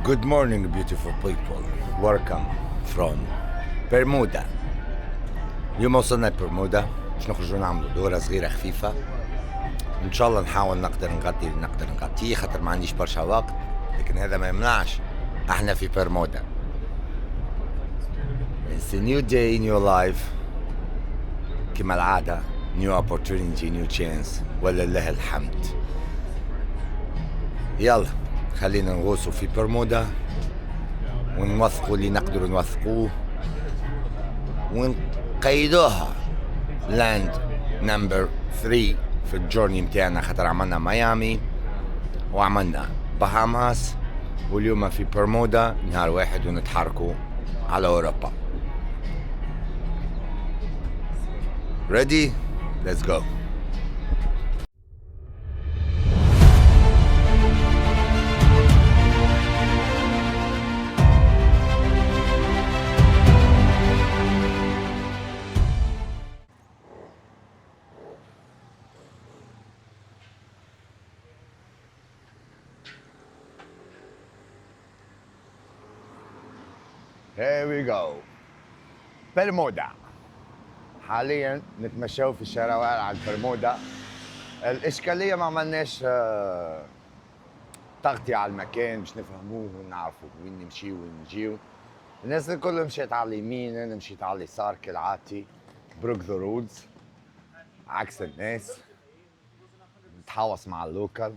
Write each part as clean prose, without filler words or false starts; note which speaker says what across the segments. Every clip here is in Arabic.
Speaker 1: Good morning, beautiful people. Welcome from Bermuda. اليوم وصلنا برمودا باش نخرجوا نعملوا دورة صغيرة خفيفة. إن شاء الله نحاول نقدر نغطيه خاطر ما عنديش برشا وقت، لكن هذا ما يمنعش احنا في برمودا. It's a new day, new life. كما العادة new opportunity, new chance. ولله الحمد. يلا خلينا نغوصوا في برمودا ونوثقوا اللي نقدروا نوثقوه ونقيدوها لاند نمبر 3 في الجورني متاعنا، خاطر عملنا ميامي وعملنا بهاماس واليوم في برمودا نهار واحد ونتحركوا على أوروبا. Ready? Let's go. Here we go. برمودا. حاليا نتمشوا في الشوارع على برمودا. الإشكالية ما عملناش تغطية على المكان باش نفهموه ونعرفوا وين نمشيو وين نجيو. الناس الكل مشيت على اليمين، انا مشيت على اليسار كالعادتي. بروك ذا رودز عكس الناس، تحاوص مع اللوكال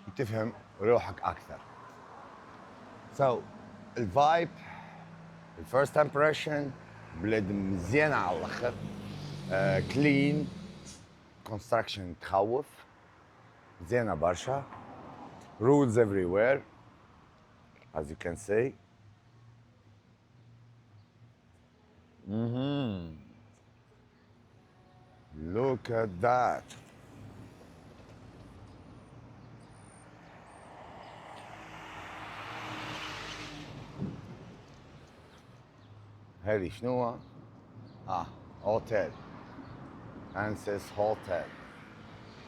Speaker 1: وتفهم روحك اكثر. سو الفايب، الفيرست امبريشن، بلاد مزيانة على الاخر، كلين، كونستراكشن تخوف، زينة برشا، roads everywhere as you can see. Look at that. هذه شنو؟ هوتيل. أنسس هوتيل.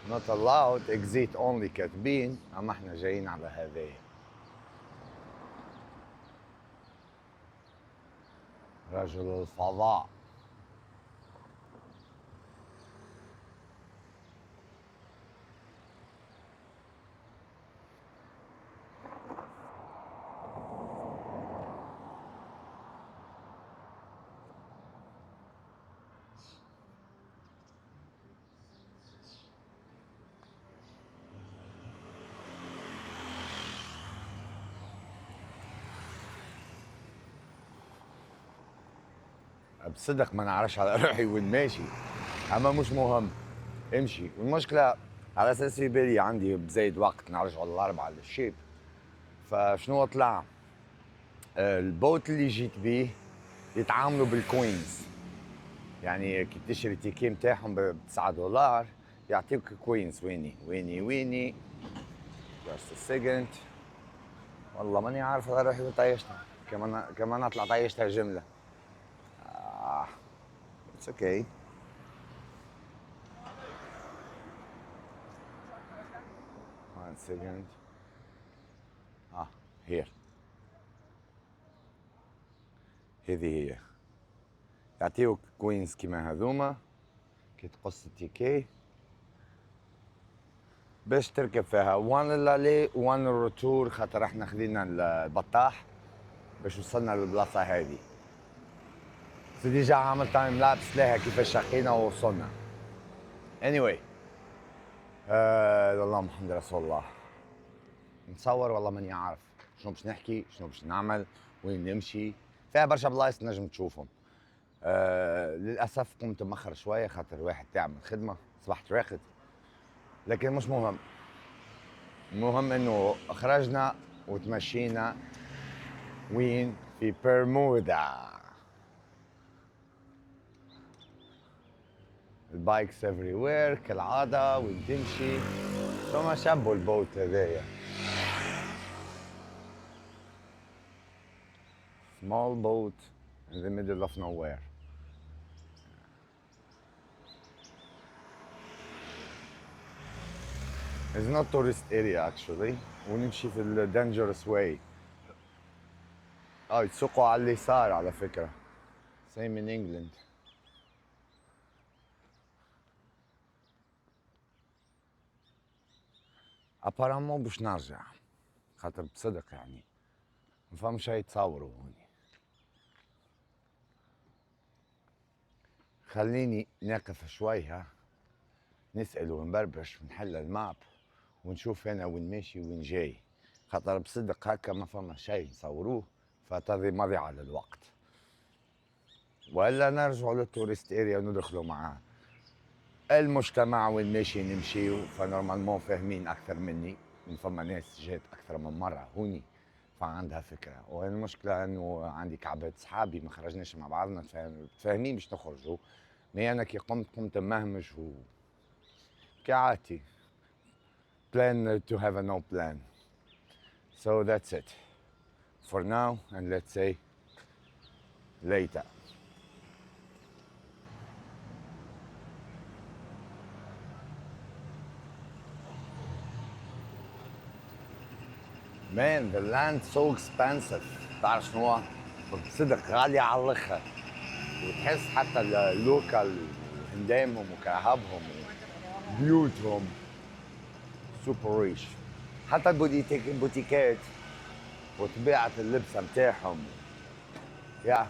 Speaker 1: Not allowed, exit only كاتبين، أما احنا جايين على هذه. رجل الفضاء. بصدق ما نعرفش على روحي وين ماشي، اما مش مهم، امشي. والمشكله على اساس في بالي عندي بزايد وقت نرجعوا الاربعه للشيب، فشنو طلع البوت اللي جيت بيه يتعاملوا بالكوينز، يعني كي تشري تيكي متاعهم ب $9 يعطيوك كوينز. ويني just a second. والله ماني عارف على روحي وين طيشتها، كمان اطلع طيشتها جمله. It's okay. One second. Here. هذه هي. يعطيوك كوينز كيما هذوما كي تقص التيكي باش تركب فيها. وان لالي وان الروتور، خاطر احنا خذينا البطاح باش وصلنا للبلاصه هذه. ديجا عملت تايم لابس لها كيفاش شقينا ووصلنا. anyway اللهم محمد رسول الله. نتصور والله ماني عارف شنو باش نحكي، شنو باش نعمل، وين نمشي. فيها برشا بلايص نجم تشوفهم. للاسف قمت مأخر شويه خاطر واحد تعب من الخدمه، صبحت راقد، لكن مش مهم. المهم انه خرجنا وتمشينا وين؟ في برمودا. البايكس افري وير كالعاده، وين تمشي ثم شبوا البوت هذايا. small boat in the middle of nowhere. It's not tourist area actually. ونمشي في ال dangerous way. يتسوقوا على اليسار على فكرة. same in England. apparemment باش نرجع، خاطر بصدق يعني ما فهمش شي يتصوروا هوني. خليني نقف شوي ها، نسأل ونبربش ونحل الماب ونشوف انا وين ماشي وين جاي، خاطر بصدق هكا ما فما شيء نصوروه فتضي مضيعة للوقت. ولا نرجعوا للتوريست اريا وندخلوا مع المجتمع وين ماشي نمشيو، فنورمالمون فاهمين اكثر مني، من فما ناس جات اكثر من مره هوني فعندها فكره. والمشكله انه عندي كعبة صحابي ما خرجناش مع بعضنا متفاهمين باش نخرجوا، مي انا كي قمت مهمش و كعادتي plan to have a no plan. So that's it for now and let's say later. Man, the land so expensive. تعرف شنو هو؟ بصدق غالية على الآخر، وتحس حتى اللوكال هندامهم وكهبهم وبيوتهم سوبر ريش، حتى البوتيكات وطبيعة اللبسة متاعهم. Yeah,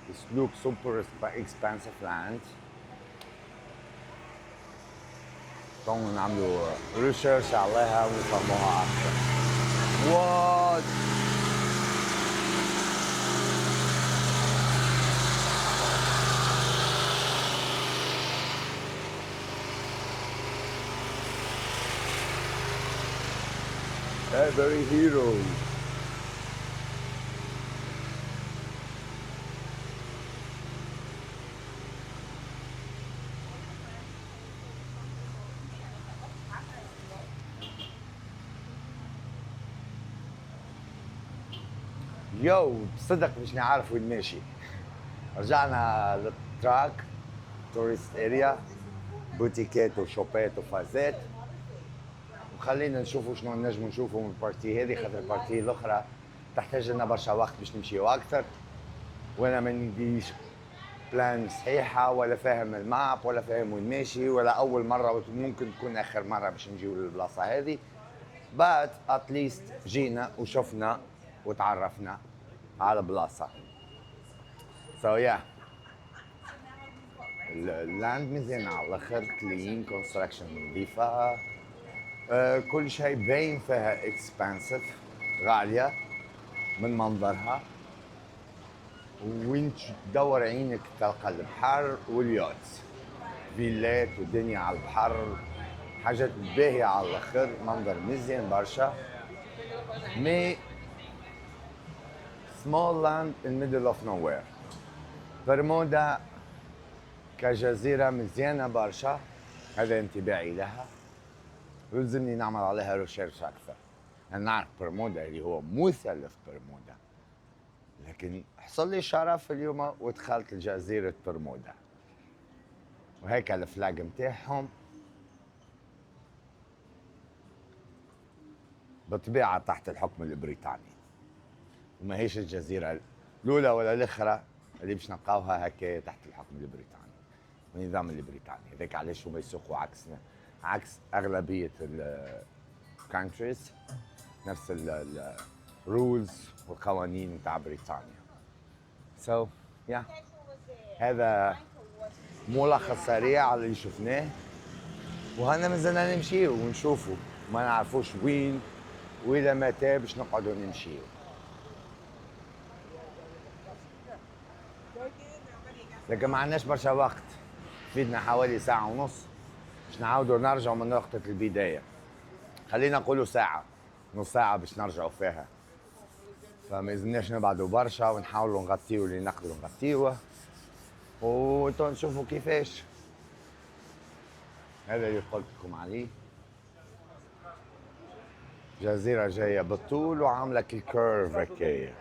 Speaker 1: this looks super expensive land. كون نعملوا ريسيرش عليها ونفهموها أكثر. What? Every hero. يو بصدق مش نعرف وين ماشي. رجعنا للتراك توريست اريا، بوتيكات وشوبات وفازات، وخلينا نشوفوا شنو نجموا نشوفوا من البارتي هذه، خاطر البارتي الاخرى تحتاج لنا برشا وقت باش نمشيو اكثر، وانا ما نديش بلان صحيحه ولا فاهم الماب ولا فاهم وين ماشي، ولا اول مره ممكن تكون اخر مره باش نجيو للبلاصه هذه. بات اتليست جينا وشفنا وتعرفنا على بلاصه. سو يا اللاند مزيان على الاخر، كلين كونستراكشن نظيفه، كل شيء باين فيها اكسبانسيف، غاليه من منظرها، وين تدور عينك تلقى البحر واليوت، فيلات ودنيا على البحر، حاجات باهية على الاخر، منظر مزيان برشا. مي small land in middle of nowhere. برمودا كجزيرة مزيانة برشا، هذا انطباعي لها، يلزمني نعمل عليها ريسيرش أكثر. أنا نعرف برمودا اللي هو مثلث برمودا، لكن حصل لي شرف اليوم ودخلت لجزيرة برمودا، وهيك الفلاج متاعهم بالطبيعة تحت الحكم البريطاني، وما هيش الجزيرة الأولى ولا الأخرى اللي باش نلقاوها هكا تحت الحكم البريطاني والنظام البريطاني. هذاك علاش هما يسوقوا عكسنا، عكس أغلبية الكونتريز، نفس الرولز والقوانين نتاع بريطانيا. سو يا هذا ملخص سريع على اللي شفناه، وهنا مازلنا نمشيو ونشوفوا، ما نعرفوش وين وإلى متى باش نقعدوا نمشيو. لكن ما عندناش برشا وقت، فيدنا حوالي ساعة ونص باش نعاودوا نرجعوا من نقطة البداية. خلينا نقولوا ساعة، نص ساعة باش نرجعوا فيها، فما يلزمناش نبعدوا برشا ونحاولوا نغطيو اللي نقدروا نغطيوه، وانتوا نشوفوا كيفاش. هذا اللي قلت لكم عليه، جزيرة جاية بالطول وعاملة كي كيرف هكايا.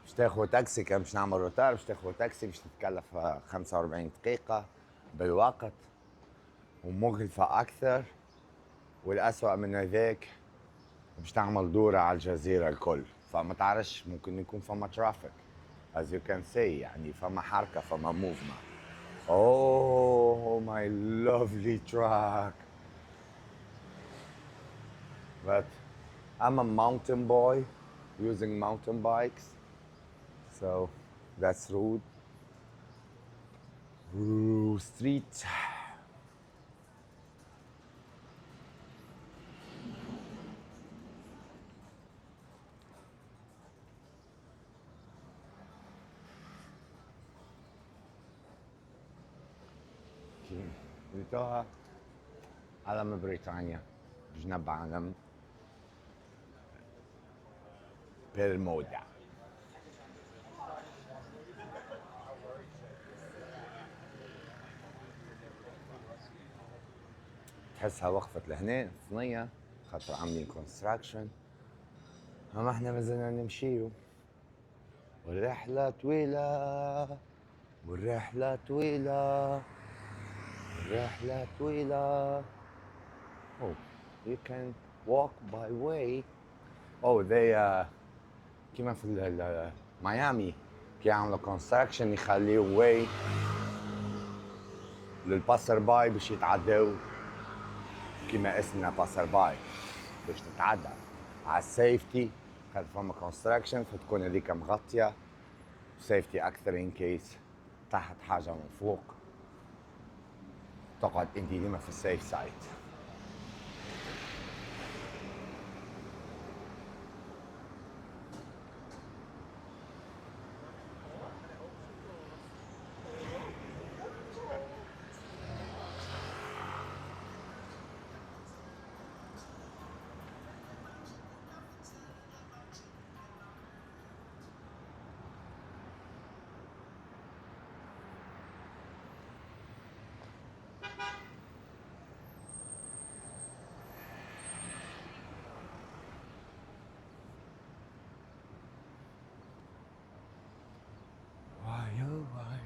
Speaker 1: باش تاخذ تاكسي، كان باش نعمل روتار، باش تاخذ تاكسي باش تتكلف 45 دقيقة بالوقت ومكلفة أكثر. والأسوأ من ذاك باش تعمل دورة على الجزيرة الكل، فما تعرفش ممكن يكون فما ترافيك as you can say، يعني فما حركة فما movement. Oh my lovely track. But I'm a mountain boy using mountain bikes, so that's rude. Ooh, street. قلتوها علم بريطانيا بجنب علم برمودا. تحسها وقفت لهنا صينية خاطر عاملين كونستراكشن، اما احنا مازلنا نمشيو والرحلة طويلة والرحلة طويلة والرحلة طويلة. Oh, you can walk by way. Oh, they كيما في ميامي كي يعملوا كونستراكشن يخليوا واي للباسر باي باش يتعداو، كيما اسمنا باسر باي باش تتعدى على السيفتي، خاطر فما كونستراكشن فتكون هذيك مغطيه سيفتي اكثر ان كيس تحت حاجه من فوق، تقعد انت ديما في السيف سايد. Why oh why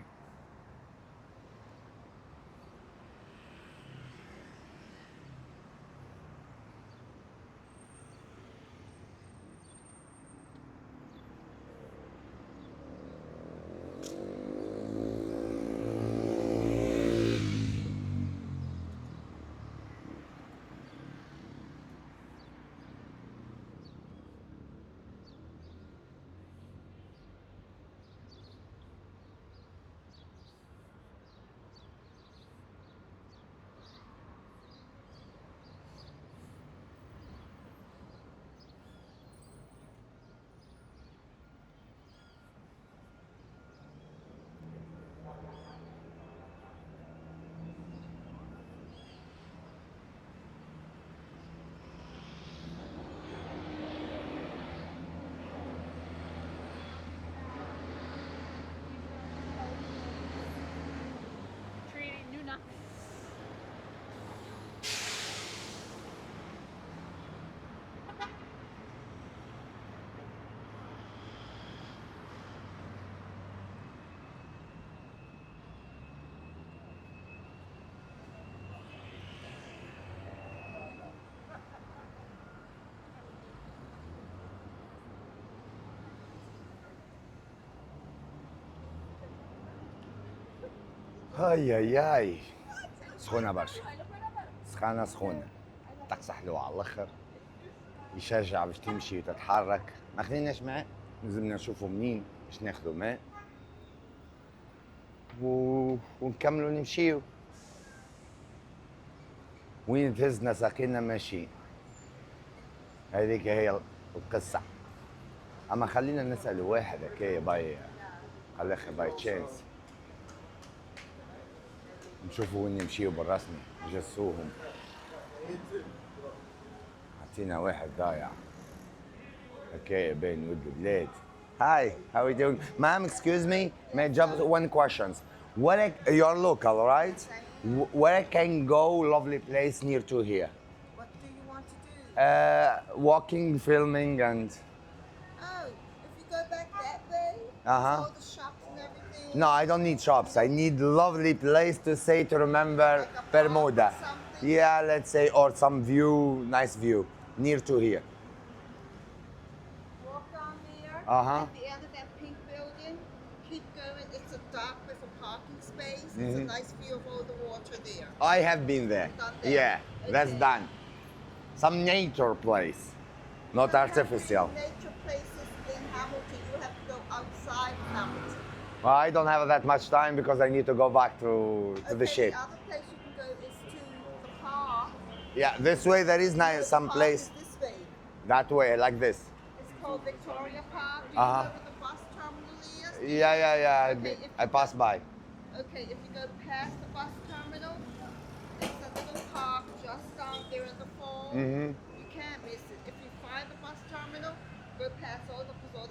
Speaker 2: Knew nothing.
Speaker 1: هاي هاي سخونة برشا، سخانة سخونة، طقس حلو على الاخر، يشجع باش تمشي وتتحرك. ما خليناش ماء، لازمنا نشوفوا منين باش ناخذوا ماء ونكملوا نمشيو وين تهزنا ساقينا ماشيين. هذيك هي القصة. اما خلينا نسأل واحد هكايا باي على الاخر باي تشانس، نشوفوا وين نمشيو بالرسمي نجسوهم. عطينا واحد ضايع هكايا بين ود البلاد. Hi, how are you doing? Ma'am, excuse me, may I just one question. You're local, right? Where I can go, lovely place near to here?
Speaker 3: What do you want to do?
Speaker 1: Walking, filming, and
Speaker 3: Oh, if you go back that way,
Speaker 1: Uh-huh.
Speaker 3: all the shops and everything.
Speaker 1: no, I don't need shops. I need lovely place to say to remember
Speaker 3: Like a park or
Speaker 1: Bermuda.
Speaker 3: something?
Speaker 1: Yeah, let's say, or some view, nice view near to here. Uh-huh.
Speaker 3: At the end of that pink building, keep going. It's a dock with a parking space. It's a
Speaker 1: Mhm.
Speaker 3: nice view of all the water there.
Speaker 1: I have been there.
Speaker 3: Done there.
Speaker 1: Yeah, that's
Speaker 3: Okay.
Speaker 1: done. Some nature place, not
Speaker 3: You don't have
Speaker 1: artificial.
Speaker 3: any nature places in Hamilton. You have to go outside of Hamilton.
Speaker 1: Well, I don't have that much time because I need to go back to the ship.
Speaker 3: The other place you can go is to the park.
Speaker 1: Yeah, this way there is nice,
Speaker 3: The
Speaker 1: some
Speaker 3: park
Speaker 1: place
Speaker 3: is this way.
Speaker 1: that way, like this.
Speaker 3: It's called Victoria Park. Do you
Speaker 1: Uh-huh.
Speaker 3: know where the bus terminal is?
Speaker 1: Yeah.
Speaker 3: Okay,
Speaker 1: I passed by.
Speaker 3: Okay, if you go past the bus terminal, there's a little park just down there in the fall.
Speaker 1: Mm-hmm.
Speaker 3: You can't miss it. If you find the bus terminal, go past all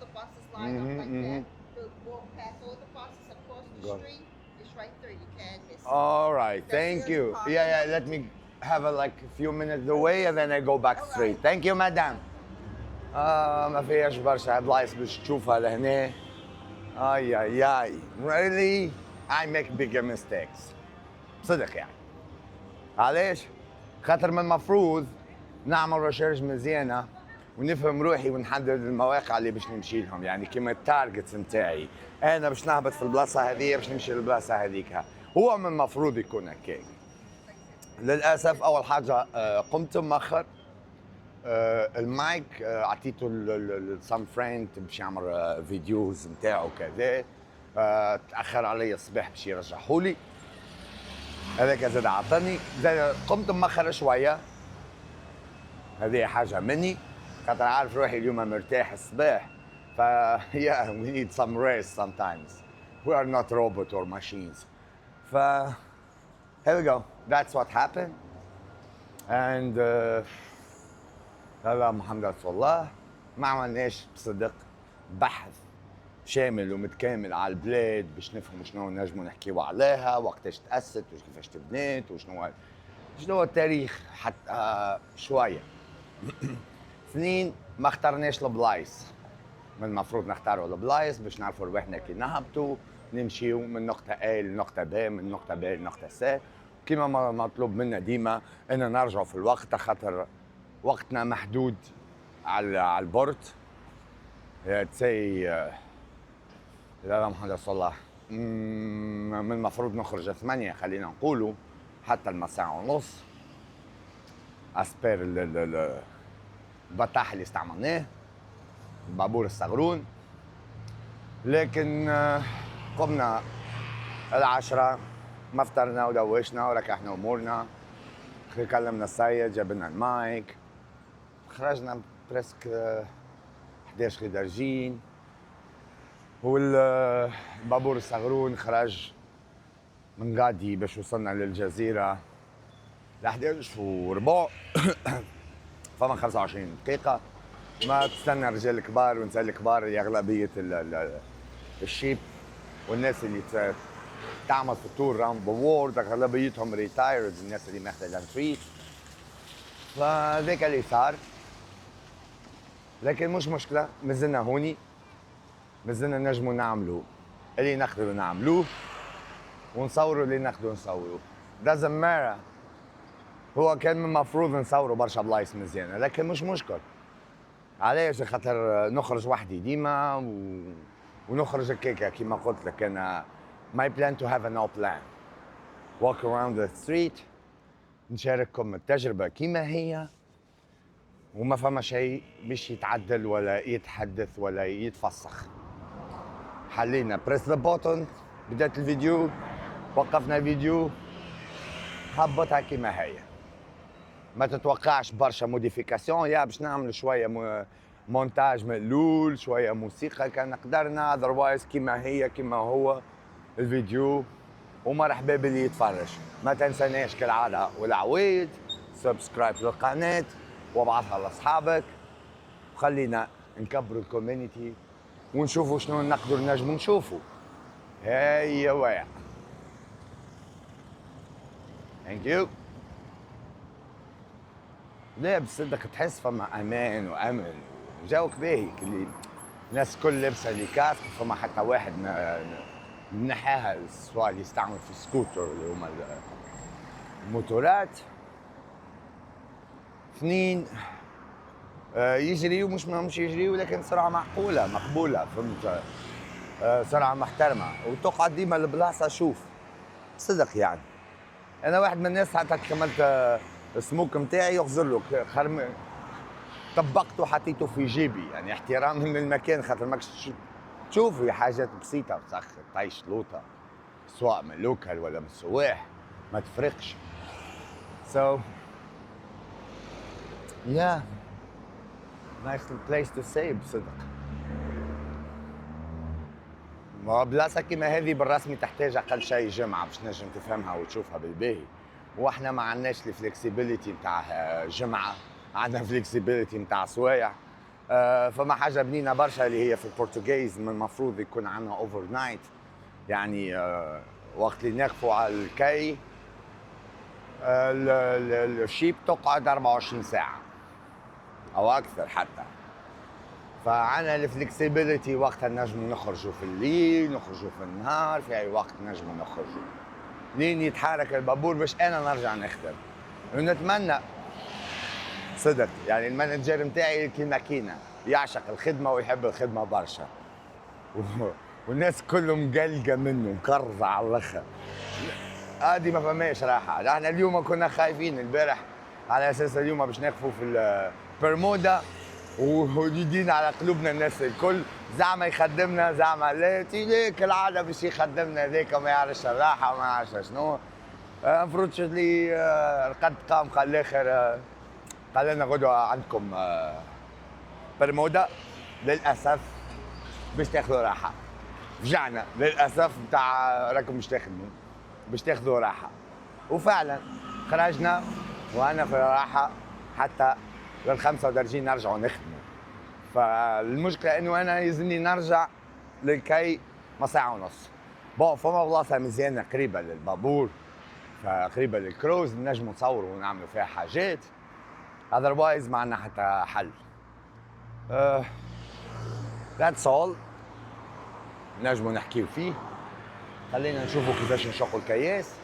Speaker 3: the buses line up like that. Go walk past all the buses across the
Speaker 1: Go.
Speaker 3: street. It's right there. You can't miss it.
Speaker 1: All right,
Speaker 3: That's
Speaker 1: thank
Speaker 3: the
Speaker 1: you.
Speaker 3: park.
Speaker 1: Yeah, let me have a few minutes away and then I go back
Speaker 3: All
Speaker 1: straight.
Speaker 3: right.
Speaker 1: Thank you, madam. ما فيهاش برشا بلايص باش تشوفها لهنا. اي really I make bigger mistakes. بصدق يعني. علاش؟ خاطر من المفروض نعمل ريسيرش مزيانه ونفهم روحي ونحدد المواقع اللي باش نمشي لهم، يعني كيما التارجتس نتاعي انا باش نهبط في البلاصه هذه باش نمشي للبلاصه هذيك، هو من المفروض يكون هكاك. للاسف اول حاجه قمت مأخر، المايك عطيته لسام فريند باش يعمل فيديوز نتاعو كذا، تاخر علي الصباح باش يرجعهولي، هذاك زاد عطاني، زاد قمت مأخر شويه، هذه حاجه مني خاطر عارف روحي اليوم مرتاح الصباح، ف yeah we need some rest sometimes. We are not robots or machines. ف here we go. That's what happened. And هذا محمد رسول الله، ما عملناش بصدق بحث شامل ومتكامل على البلاد باش نفهموا شنو نجموا نحكيوا عليها، وقتاش تأسست وكيفاش تبنات وشنو هو التاريخ حتى شويه. اثنين، ما اخترناش البلايص، من المفروض نختاروا البلايص باش نعرفوا رواحنا كي نهبطوا نمشيو من نقطة A لنقطة B، من نقطة B لنقطة C، كيما مطلوب منا ديما ان نرجعوا في الوقت خاطر وقتنا محدود على البورد. تسي لا محمد رسول الله، من المفروض نخرج 8 خلينا نقولوا حتى المساء ونص، اسبير البطاح اللي استعملناه، البابور الصغرون، لكن قمنا 10 ما فطرنا ودوشنا وركحنا امورنا، كلمنا السيد جاب لنا المايك، خرجنا بريسك 11 درجين، والبابور الصغرون خرج من غادي باش وصلنا للجزيرة ل 11 وربع. فما 25 دقيقة ما تستنى الرجال الكبار والنساء الكبار اللي أغلبية الشيب والناس اللي تعمل في التور راوند ذا وورلد أغلبيتهم ريتايرد، الناس اللي ماخذة لانتريت، فذاك اللي صار. لكن مش مشكلة، مازلنا هوني، مازلنا نجموا نعملوا اللي نقدروا نعملوه ونصوروا اللي نقدروا نصوروه. doesn't matter. هو كان من المفروض نصوروا برشا بلايص مزيانة لكن مش مشكل. علاش؟ خاطر نخرج وحدي ديما ونخرج هكاكا كيما قلت لك انا my plan to have a no plan. Walk around the street، نشارككم التجربة كيما هي، وما فما شيء باش يتعدل ولا يتحدث ولا يتفسخ. حلينا press the button، بدأت الفيديو، وقفنا الفيديو، هبطها كيما هي. ما تتوقعش برشا موديفيكاسيون، يا باش نعمل شويه مونتاج مقلول، شويه موسيقى كان قدرنا، اذروايز كيما هي كيما هو الفيديو، ومرحبا باللي يتفرج. ما تنساناش كالعاده والعويد سبسكرايب للقناه وابعثها لاصحابك، وخلينا نكبروا الكوميونيتي ونشوفوا شنو نقدر نجموا نشوفوا. هيا ويا ثانك يو. لا بصدق تحس فما امان وامن وجوك باهي، اللي الناس الكل لابسه لي كاسك، فما حتى واحد منحاها سواء اللي يستعمل في السكوتر اللي هما الموتورات. اثنين يجري ومش يجري، ولكن سرعه معقوله مقبوله، فهمت؟ سرعه محترمه، وتقعد ديما البلاصه. شوف صدق يعني، انا واحد من الناس حتى كملت السموك نتاعي يغزر له طبقته وحطيته في جيبي، يعني احتراما للمكان، خاطر ماكش تشوفي حاجات بسيطه وسخ طيش لوطه، سواء من لوكال ولا من السواح ما تفرقش. So yeah, nice place to stay بصدق. ما بلاصه كيما هذه بالرسمي تحتاج اقل شيء جمعه باش تنجم تفهمها وتشوفها بالباهي، واحنا ما عندناش الفلكسيبيليتي نتاع جمعه، عندنا فلكسيبيليتي نتاع سوايع. فما حاجه بنينه برشا اللي هي في البرتغيز من المفروض يكون عندنا اوفر نايت، يعني وقت اللي نقفوا على الكي الشيب تقعد 24 ساعه او اكثر حتى. فعنا الفلكسيبيليتي وقتها نجم نخرجوا في الليل، نخرجوا في النهار، في اي وقت نجم نخرجوا لين يتحرك البابور باش انا نرجع نخدم. ونتمنى صدق يعني المانجر نتاعي كيما يعشق الخدمه ويحب الخدمه برشا والناس كلهم مقلقه منه مكرزه على الاخر. هادي ما فماش راحه. احنا اليوم كنا خايفين البارح على اساس اليوم باش نقفوا في البرمودا وجدينا على قلوبنا الناس الكل، زعما يخدمنا زعما لا تيلي كالعاده باش يخدمنا ذاك ما يعرفش الراحه وما يعرفش شنو. المفروض لي رقد قام قال الاخر قال لنا غدوه عندكم برمودا، للاسف باش تاخذوا راحه. رجعنا للاسف نتاع راكم مش تخدموا باش تاخذوا راحه، وفعلا خرجنا وانا في راحه حتى لل 35 نرجعوا نخدموا. فالمشكله انه انا يلزمني نرجع للكي ما ساعه ونص. بون فما بلاصه مزيانه قريبه للبابور، فقريبه للكروز نجموا نصوروا ونعملوا فيها حاجات، اذروايز ما عندنا حتى حل. ذاتس اول نجموا نحكيو فيه. خلينا نشوفوا كيفاش نشقوا الكياس.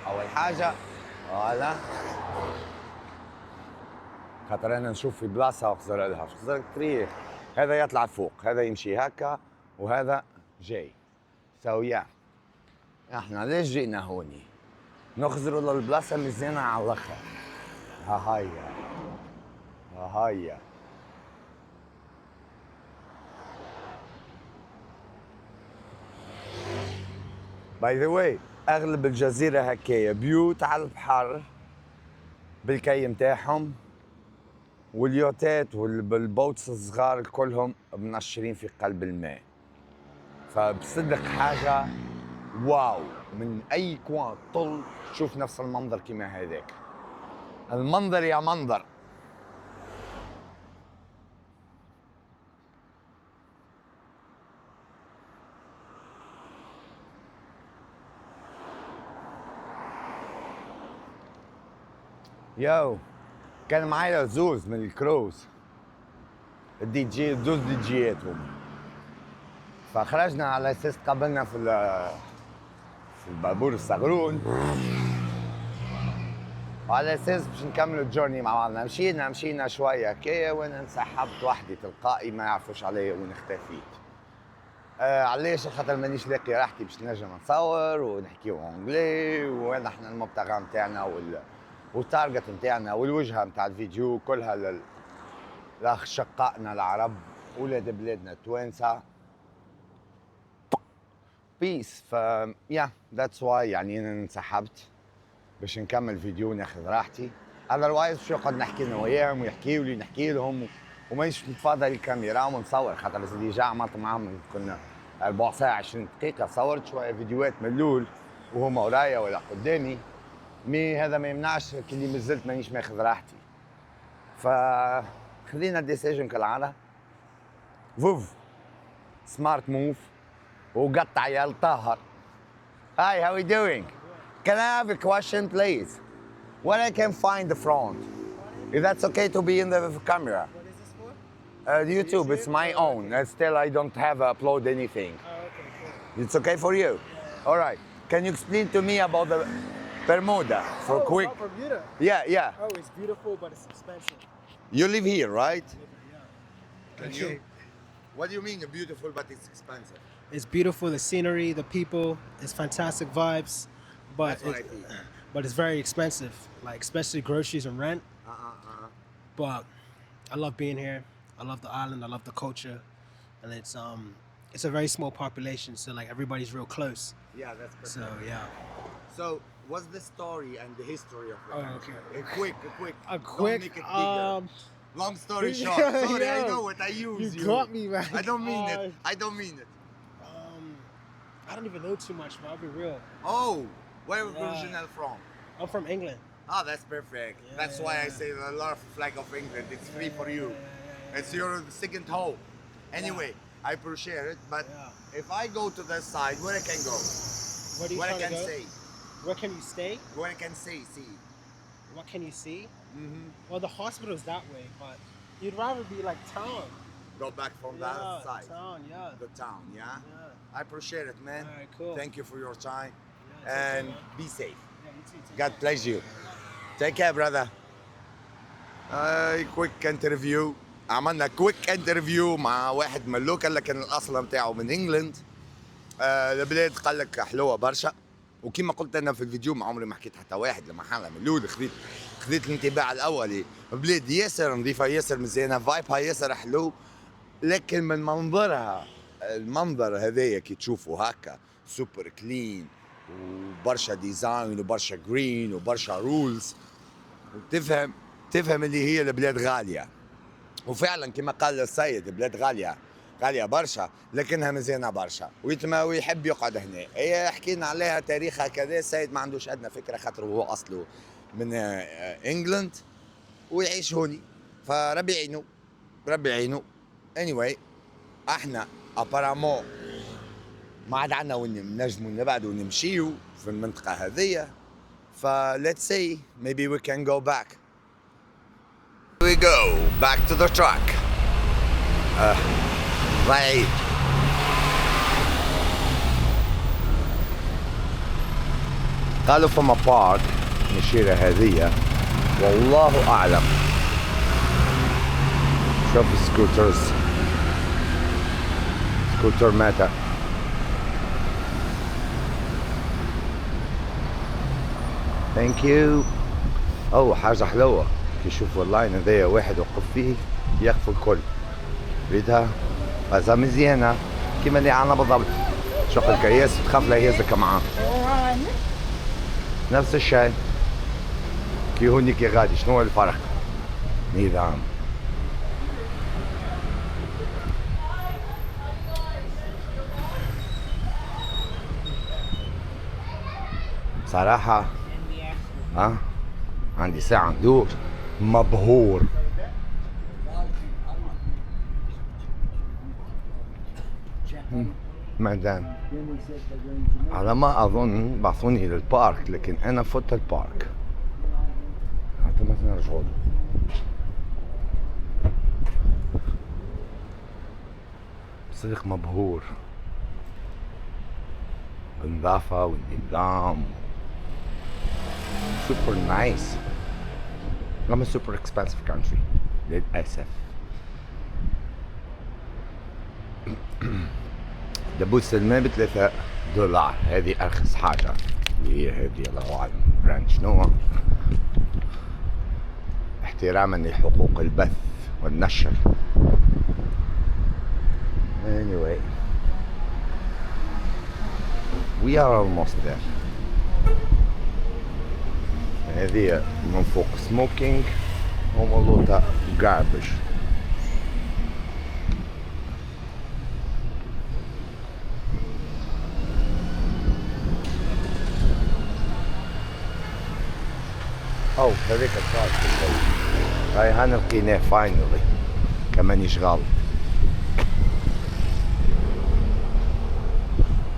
Speaker 1: اول حاجه فوالا، خاطر انا نشوف في بلاصه واخزر لها خزر الطريق، هذا يطلع فوق هذا يمشي هكا وهذا جاي. سويا احنا ليش جينا هوني؟ نخزروا للبلاصه مزيانه على الاخر. ها هيا باي ذا واي، اغلب الجزيره هكايا بيوت على البحر بالكي متاعهم، واليوتات والبوتس الصغار كلهم منشرين في قلب الماء. فبصدق حاجه واو، من اي كوان طل تشوف نفس المنظر كيما هذاك. المنظر يا منظر. ياو كان معايا زوز من الكروز الدي جي، زوز دي جياتهم، فخرجنا على اساس قابلنا في البابور الصغرون، وعلى اساس باش نكملوا الجورني مع بعضنا. مشينا شويه هكايا وانا انسحبت وحدي تلقائي، ما يعرفوش عليا وين اختفيت. علاش؟ خاطر مانيش لاقي راحتي باش نجم نصور ونحكيو اونجلي، وانا احنا المبتغى نتاعنا والتارجت نتاعنا والوجهه نتاع الفيديو كلها لشقائنا العرب ولاد بلادنا التوانسه. بيس. يا ذاتس واي يعني انا انسحبت باش نكمل فيديو وناخذ راحتي. اذروايز باش نقعد نحكي انا وياهم ويحكيوا لي نحكي لهم، ومانيش نتفاضل الكاميرا ونصور، خاطر ديجا عملت معاهم كنا 4 ساعة 20 دقيقة، صورت شوية فيديوهات ملول وهما ورايا ولا قدامي، مي هذا ما يمنعش كي مازلت مانيش ماخذ راحتي. فخذينا ديسيجن كالعادة، فوف سمارت موف وقطع يا الطاهر. Hi, how are you doing? Can I have a question, please? When I can find the front, if that's okay to be in the camera.
Speaker 2: What is this for?
Speaker 1: YouTube, it's my own. Still, I don't have upload anything.
Speaker 2: Oh, okay, cool.
Speaker 1: It's okay for you? All right. Can you explain to me about the Bermuda for quick?
Speaker 2: Oh, Bermuda.
Speaker 1: Yeah.
Speaker 2: Oh, it's beautiful, but it's expensive.
Speaker 1: You live here, right? Can
Speaker 4: Okay.
Speaker 1: you? What do you mean beautiful but it's expensive?
Speaker 4: It's beautiful, the scenery, the people, it's fantastic vibes, but
Speaker 1: That's what I think.
Speaker 4: but it's very expensive, like especially groceries and rent. But I love being here. I love the island. I love the culture, and it's a very small population, so like everybody's real close.
Speaker 1: Yeah, that's perfect.
Speaker 4: So yeah,
Speaker 1: So, what's the story and the history of it?
Speaker 4: Oh, okay.
Speaker 1: A quick.
Speaker 4: a
Speaker 1: Don't
Speaker 4: quick
Speaker 1: make it bigger. Long story short. Sorry, I
Speaker 4: Yo,
Speaker 1: know what I use.
Speaker 4: you got me, man.
Speaker 1: I don't mean it. I don't mean it.
Speaker 4: I don't even know too much, but I'll be real.
Speaker 1: Oh, where are you
Speaker 4: Yeah.
Speaker 1: original from?
Speaker 4: I'm from England.
Speaker 1: Oh, that's perfect.
Speaker 4: Yeah,
Speaker 1: That's
Speaker 4: yeah,
Speaker 1: why I
Speaker 4: yeah.
Speaker 1: say I love flag of England. It's free for you. It's your second home. Anyway, I appreciate it. But
Speaker 4: Yeah.
Speaker 1: if I go to this side, where I can go?
Speaker 4: Where do you
Speaker 1: Where I
Speaker 4: trying
Speaker 1: can
Speaker 4: to go?
Speaker 1: say?
Speaker 4: Where can you stay?
Speaker 1: Where I can see?
Speaker 4: What can you see?
Speaker 1: Mm-hmm.
Speaker 4: Well, the hospital's that way, but you'd rather be like town.
Speaker 1: Go back from that side.
Speaker 4: Town, yeah.
Speaker 1: The town, yeah?
Speaker 4: Yeah.
Speaker 1: I appreciate it, man.
Speaker 4: Alright, cool.
Speaker 1: Thank you for your time.
Speaker 4: Yeah,
Speaker 1: And
Speaker 4: take care,
Speaker 1: be safe.
Speaker 4: man. Yeah, you too, take
Speaker 1: God bless you. Take care, brother. كويك انترفيو. عملنا كويك انترفيو مع واحد من اللوكال لكن الاصل نتاعو من انجلند. البلاد قال لك حلوه برشا، وكما قلت انا في الفيديو ما عمري ما حكيت حتى واحد لما حالة من الاول خذيت الانطباع الاولي. بلاد ياسر نظيفه، ياسر مزيانه، فايبها ياسر حلو، لكن من منظرها المنظر هذايا كي تشوفوا هكا سوبر كلين وبرشا ديزاين وبرشا جرين وبرشا رولز، تفهم اللي هي البلاد غاليه. وفعلا كما قال السيد البلاد غاليه برشا، لكنها مزيانه برشا، ويحب يقعد هنا. هي حكينا عليها تاريخها كذا، السيد ما عندوش ادنى فكره خاطر هو اصله من انجلند ويعيش هوني، فربي يعينه. anyway احنا ابارامون ما عاد عندنا وين نجموا نبعدوا ونمشيو في المنطقه هذيا، ف let's say maybe we can go back. We go back to the truck. بعيد. قالوا فما بارك نشيرة هذية، والله أعلم. شوف سكوتر متى. ثانك يو. أو حاجة حلوة كي يشوفوا اللاين هذايا واحد وقف فيه يقف الكل. ريتها غازة مزيانة كيما اللي عنا بالضبط. شوف الكياس تخاف لا يهزك معاه. نفس الشيء كي هوني كي غادي. شنو الفرق؟ نظام. صراحة عندي ساعة ندور مبهور. مدام على ما أظن بعثوني للبارك، لكن أنا فوت البارك. حتى ما نرجعوا له. بصدق مبهور بالنظافة والنظام. super nice. I'm a super expensive country للأسف. دبوس الماء $3، هذه أرخص حاجة اللي هي هذه. الله أعلم براند شنو، احتراما لحقوق البث والنشر. anyway we are almost there. هذه من فوق smoking ومولوتا garbage. أو هذيك الصارت هاي هان لقيناه فاينلي كمان يشغل.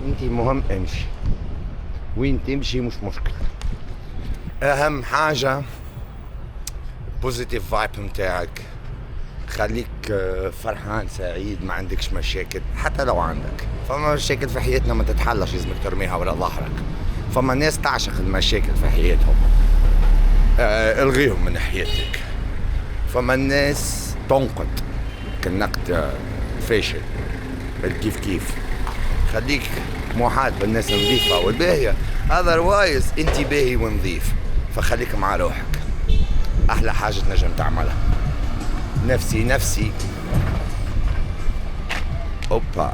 Speaker 1: انتي مهم امشي وين تمشي مش مشكلة، اهم حاجة بوزيتيف فايب متاعك، خليك فرحان سعيد، ما عندكش مشاكل. حتى لو عندك فما مشاكل في حياتنا ما تتحلش، لازمك ترميها ورا ظهرك. فما ناس تعشق المشاكل في حياتهم، الغيهم من حياتك. فما الناس تنقد كالنقد فاشل كيف كيف. خليك محاط بالناس النظيفة والباهية، otherwise انت باهي ونظيف، فخليك مع روحك. احلى حاجة تنجم تعملها. نفسي اوبا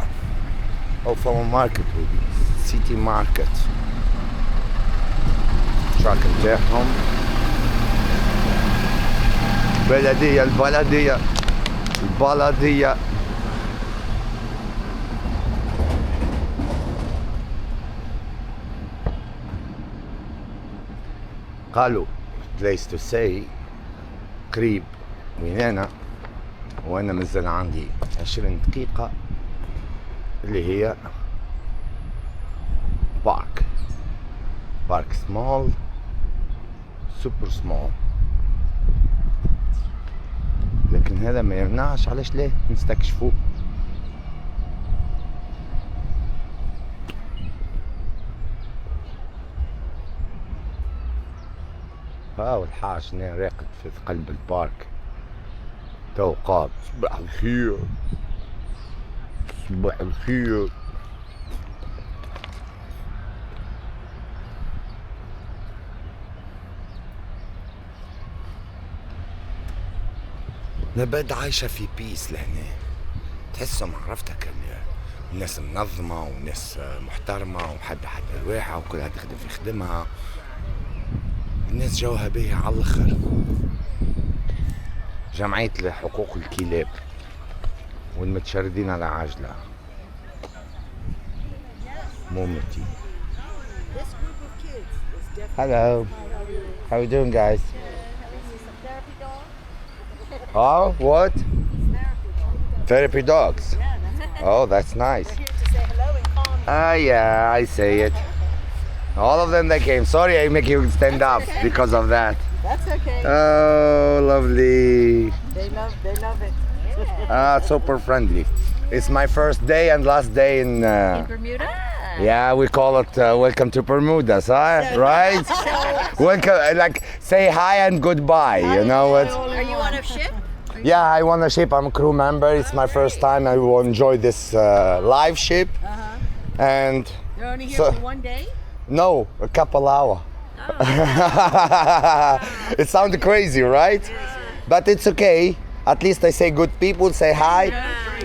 Speaker 1: او فما ماركت ودي سيتي ماركت تراك نتاعهم البلدية قالوا place to stay قريب وين انا، وانا مازال عندي 20 دقيقة اللي هي بارك سمول سوبر سمول، لكن هذا ما يمنعش علاش ليه نستكشفوه. هاو الحاج راقد في قلب البارك تو قام. صباح الخير نبات عايشة في بيس لهنا، تحسهم عرفتك الناس منظمة وناس محترمة وحد رواحة وكلها تخدم في خدمها، الناس جوها باهي على الاخر. جمعية لحقوق الكلاب والمتشردين على عجلة مومتي. Hello. How are you doing, guys? Oh, what? Therapy dogs. Oh, that's nice. Yeah, I say it. All of them they came. Sorry I make you stand up because of that.
Speaker 3: That's okay.
Speaker 1: Oh, lovely.
Speaker 3: They love it.
Speaker 1: Super friendly. It's my first day and last day in
Speaker 3: Bermuda?
Speaker 1: yeah, we call it welcome to Bermuda, right? Welcome, like say hi and goodbye, you know what?
Speaker 3: Are you on a ship?
Speaker 1: Yeah, I want a ship. I'm a crew member. It's my first time. I will enjoy this live ship. And
Speaker 3: You're only here
Speaker 1: So-
Speaker 3: for one day?
Speaker 1: no, a couple hour. It sounds crazy, right? But it's okay. At least I say good people, say hi.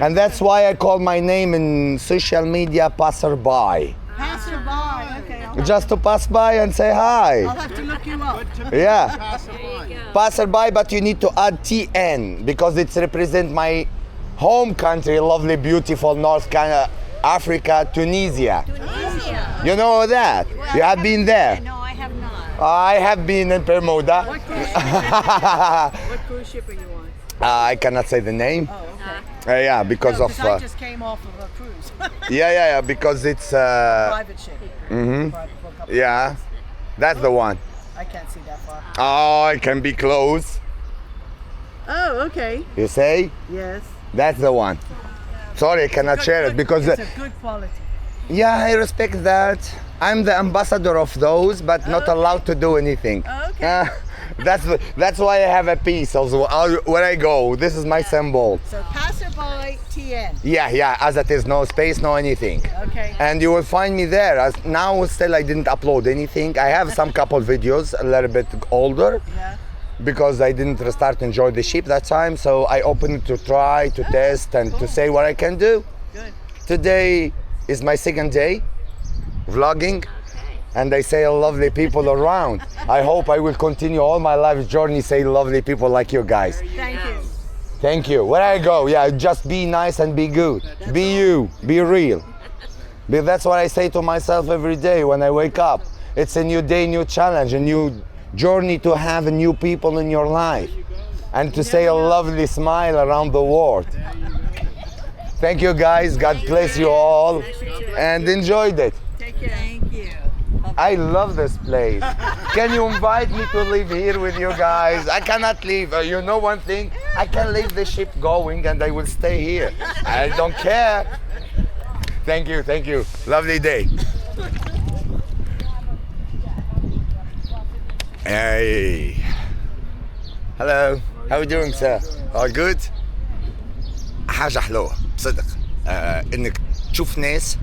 Speaker 1: And that's why I call my name in social media Passerby.
Speaker 3: Passerby. Okay.
Speaker 1: Just to pass by and say hi.
Speaker 3: I'll have to look you up.
Speaker 1: Yeah. Passerby, but you need to add TN because it's represent my home country, lovely, beautiful North Africa, Tunisia.
Speaker 3: Tunisia.
Speaker 1: You know that? You have been there.
Speaker 3: No, I have not.
Speaker 1: I have been in Bermuda.
Speaker 3: What cruise ship are you on?
Speaker 1: I cannot say the name.
Speaker 3: Oh, okay.
Speaker 1: Yeah, because
Speaker 3: No,
Speaker 1: of
Speaker 3: 'cause I just came off of a cruise.
Speaker 1: yeah, because it's
Speaker 3: Private ship.
Speaker 1: mhm.
Speaker 3: Private for a couple
Speaker 1: Yeah, that's the one.
Speaker 3: I can't see that far.
Speaker 1: Oh, it can be close.
Speaker 3: Oh, okay.
Speaker 1: You say
Speaker 3: Yes.
Speaker 1: that's the one. Sorry, I cannot share it because
Speaker 3: it's a good quality.
Speaker 1: yeah, I respect that. I'm the ambassador of those, but not allowed to do anything.
Speaker 3: Okay.
Speaker 1: That's why I have a piece also. Where I go, this is my symbol.
Speaker 3: So Passerby TN.
Speaker 1: Yeah, as it is, no space, no anything.
Speaker 3: Okay.
Speaker 1: And you will find me there. As now, still, I didn't upload anything. I have some couple videos, a little bit older,
Speaker 3: Yeah.
Speaker 1: because I didn't start to enjoy the ship that time. So I opened it to try, to test, and to say what I can do.
Speaker 3: Good.
Speaker 1: Today is my second day vlogging, and I say lovely people around. I hope I will continue all my life journey, say lovely people like you guys.
Speaker 3: Thank you.
Speaker 1: Thank you. Where I go, yeah, just be nice and be good. Be you, be real. But that's what I say to myself every day when I wake up. It's a new day, new challenge, a new journey to have new people in your life and to say a lovely smile around the world. Thank you guys. God bless you all and enjoyed it.
Speaker 3: Take care. Thank you.
Speaker 1: I love this place. Can you invite me to live here with you guys? I cannot leave. You know one thing? I can leave the ship going and I will stay here. I don't care. Thank you. Lovely day. Hey. Hello. How are you doing, sir? All good? حاجة حلوة بصدق انك تشوف ناس،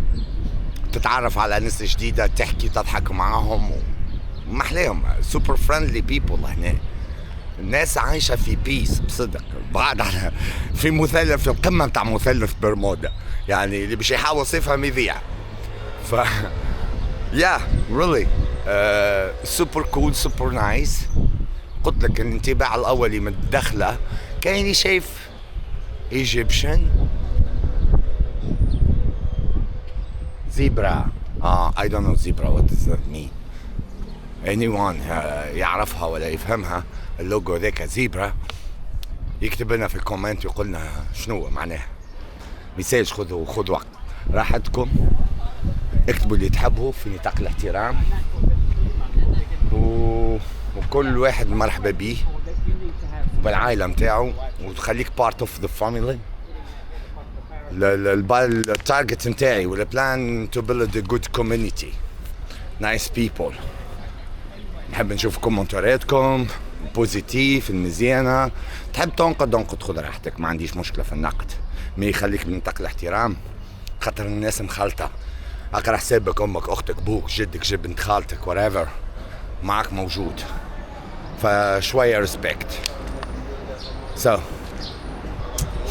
Speaker 1: تتعرف على ناس جديدة، تحكي تضحك معاهم ومحليهم. سوبر فريندلي بيبول هنا. الناس عايشة في بيس بصدق. بعد على في مثلث، في القمة بتاع مثلث برمودا، يعني اللي باش يحاول يصيفها يضيع. ف yeah really super cool super nice. قلت لك الانطباع الاولي من الدخله كاني شايف ايجيبشن زيبرا. I don't know zebra, what does that mean? anyone يعرفها ولا يفهمها اللوجو ذاك زيبرا يكتب لنا في الكومنت يقول لنا شنو معناها. ميساج خذوا وقت راحتكم، اكتبوا اللي تحبوا في نطاق الاحترام، وكل واحد مرحبا بيه بالعائله متاعو، وتخليك بارت اوف ذا فاميلي. التارجت متاعي والبلان تو بيلد ا جود كوميونيتي نايس بيبول. نحب نشوف كومنتاراتكم بوزيتيف المزيانه. تحب تنقد خذ راحتك، ما عنديش مشكله في النقد، ما يخليك من نطاق الاحترام، خاطر الناس مخلطه. اقرا حسابك، امك، اختك، بوك، جدك، بنت خالتك، whatever معك موجود، فشويه ريسبكت.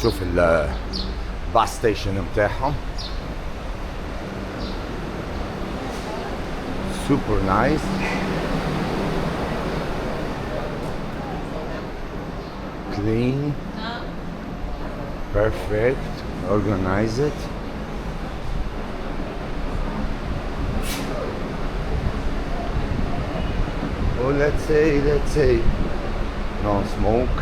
Speaker 1: شوف الباص ستيشن متاعهم سوبر نايس. clean, perfect, organize it. Oh, let's say no smoke.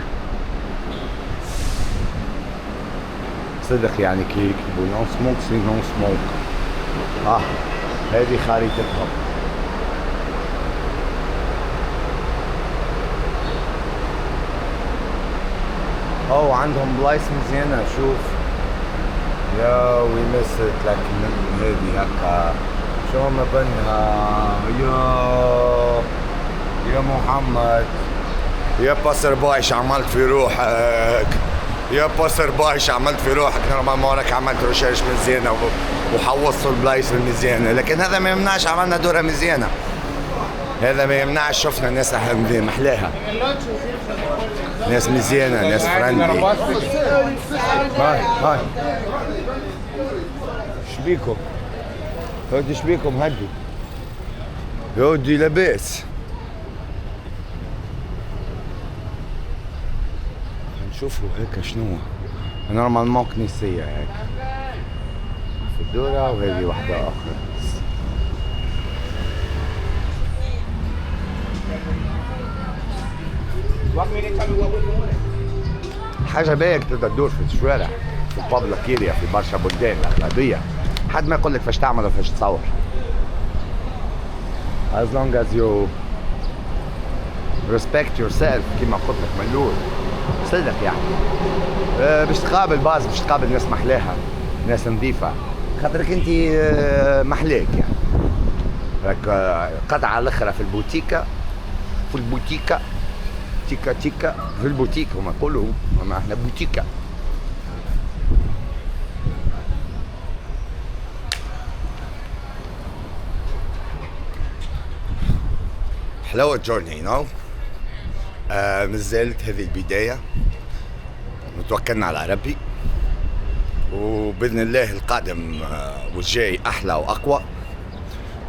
Speaker 1: صدق يعني كي يكتبوا no smoke سي no smoke. هذه خريطتهم. عندهم بلايص مزيانة. شوف يا وي مست لكن هذه هكا شو ما بنها يا محمد. يا باسر باي شو عملت في روحك؟ يا باسر باي شو عملت في روحك؟ نورمال مالك عملت ريسيرش مزيانة وحوصت البلايص المزيانة، لكن هذا ما يمنعش عملنا دورة مزيانة. هذا ما يمنعش شفنا ناس محلاها، ناس مزيانة، ناس فرندلي. هاي شبيكم؟ هودي شبيكم؟ هدي يودي لاباس. نشوفوا هيك شنو نورمالمون كنيسية هيك في الدورة، وهذه واحدة أخرى. حاجة بايك تقدر تدور في الشوارع في بابليك اريا في برشا بلدان الأغلبية، حد ما يقول لك فاش تعمل وفاش تصور. as long as you respect yourself كيما قلت لك من الأول. صدق يعني باش تقابل باش تقابل ناس محلاها، ناس نظيفة، خاطرك انت محلاك يعني. راك قطعة الأخرى في البوتيكة، في البوتيكة تيكا في البوتيك هما يقولوا، اما احنا بوتيكا. حلاوة جورني مازالت هذه البداية، وتوكلنا على ربي، وبإذن الله القادم والجاي أحلى وأقوى،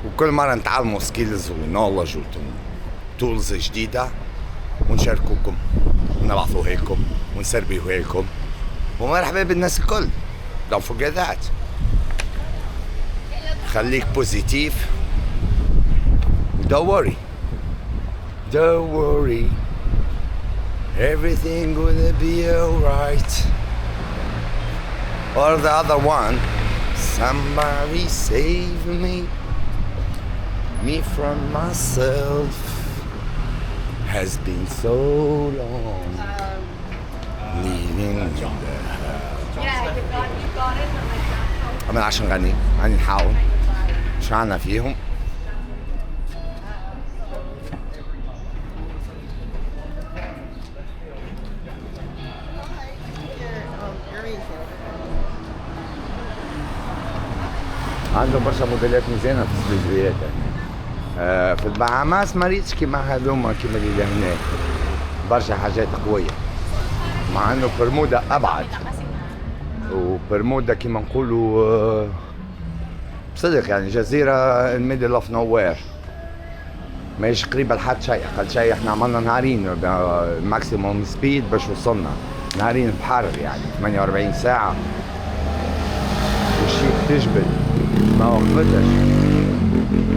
Speaker 1: وكل مرة نتعلموا سكيلز ونولج وتولز جديدة ونشاركوكم ونبعثوها لكم ونسربيوها لكم، ومرحبا بالناس الكل. Don't forget that. خليك بوزيتيف. Don't worry. Don't worry. Everything will be alright. Or the other one. Somebody save me from myself. Has been so long leaving the house. أما عشان نغني نحاول شو عنا فيهم. عنده برشا موديلات مزيانة في السلوزيات. في البهاماس ما ريتش كيما هذوما كيما اللي لهنا، برشا حاجات قوية، مع انه برمودا ابعد، وبرمودا كيما نقولوا بصدق يعني جزيرة الميدل اوف نو وير، ماهيش قريبة لحد شيء. اقل شيء احنا عملنا نهارين ماكسيموم سبيد باش وصلنا، نهارين بحر يعني 48 ساعة، والشيء تجبد ما وقفتش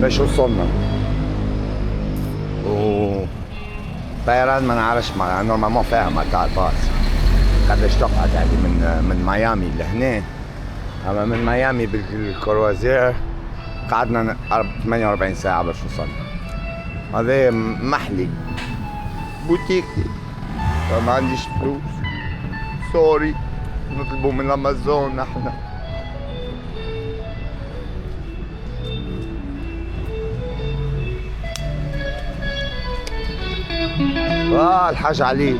Speaker 1: باش وصلنا. و طيران ما نعرفش نورمالمون فيها مطار باص قداش تقعد يعني من ميامي لهنا، اما من ميامي بالكروازير قعدنا 48 ساعة باش وصلنا. هذا محلي بوتيكي، فما عنديش فلوس، سوري، نطلبوا من امازون احنا. الحاج علي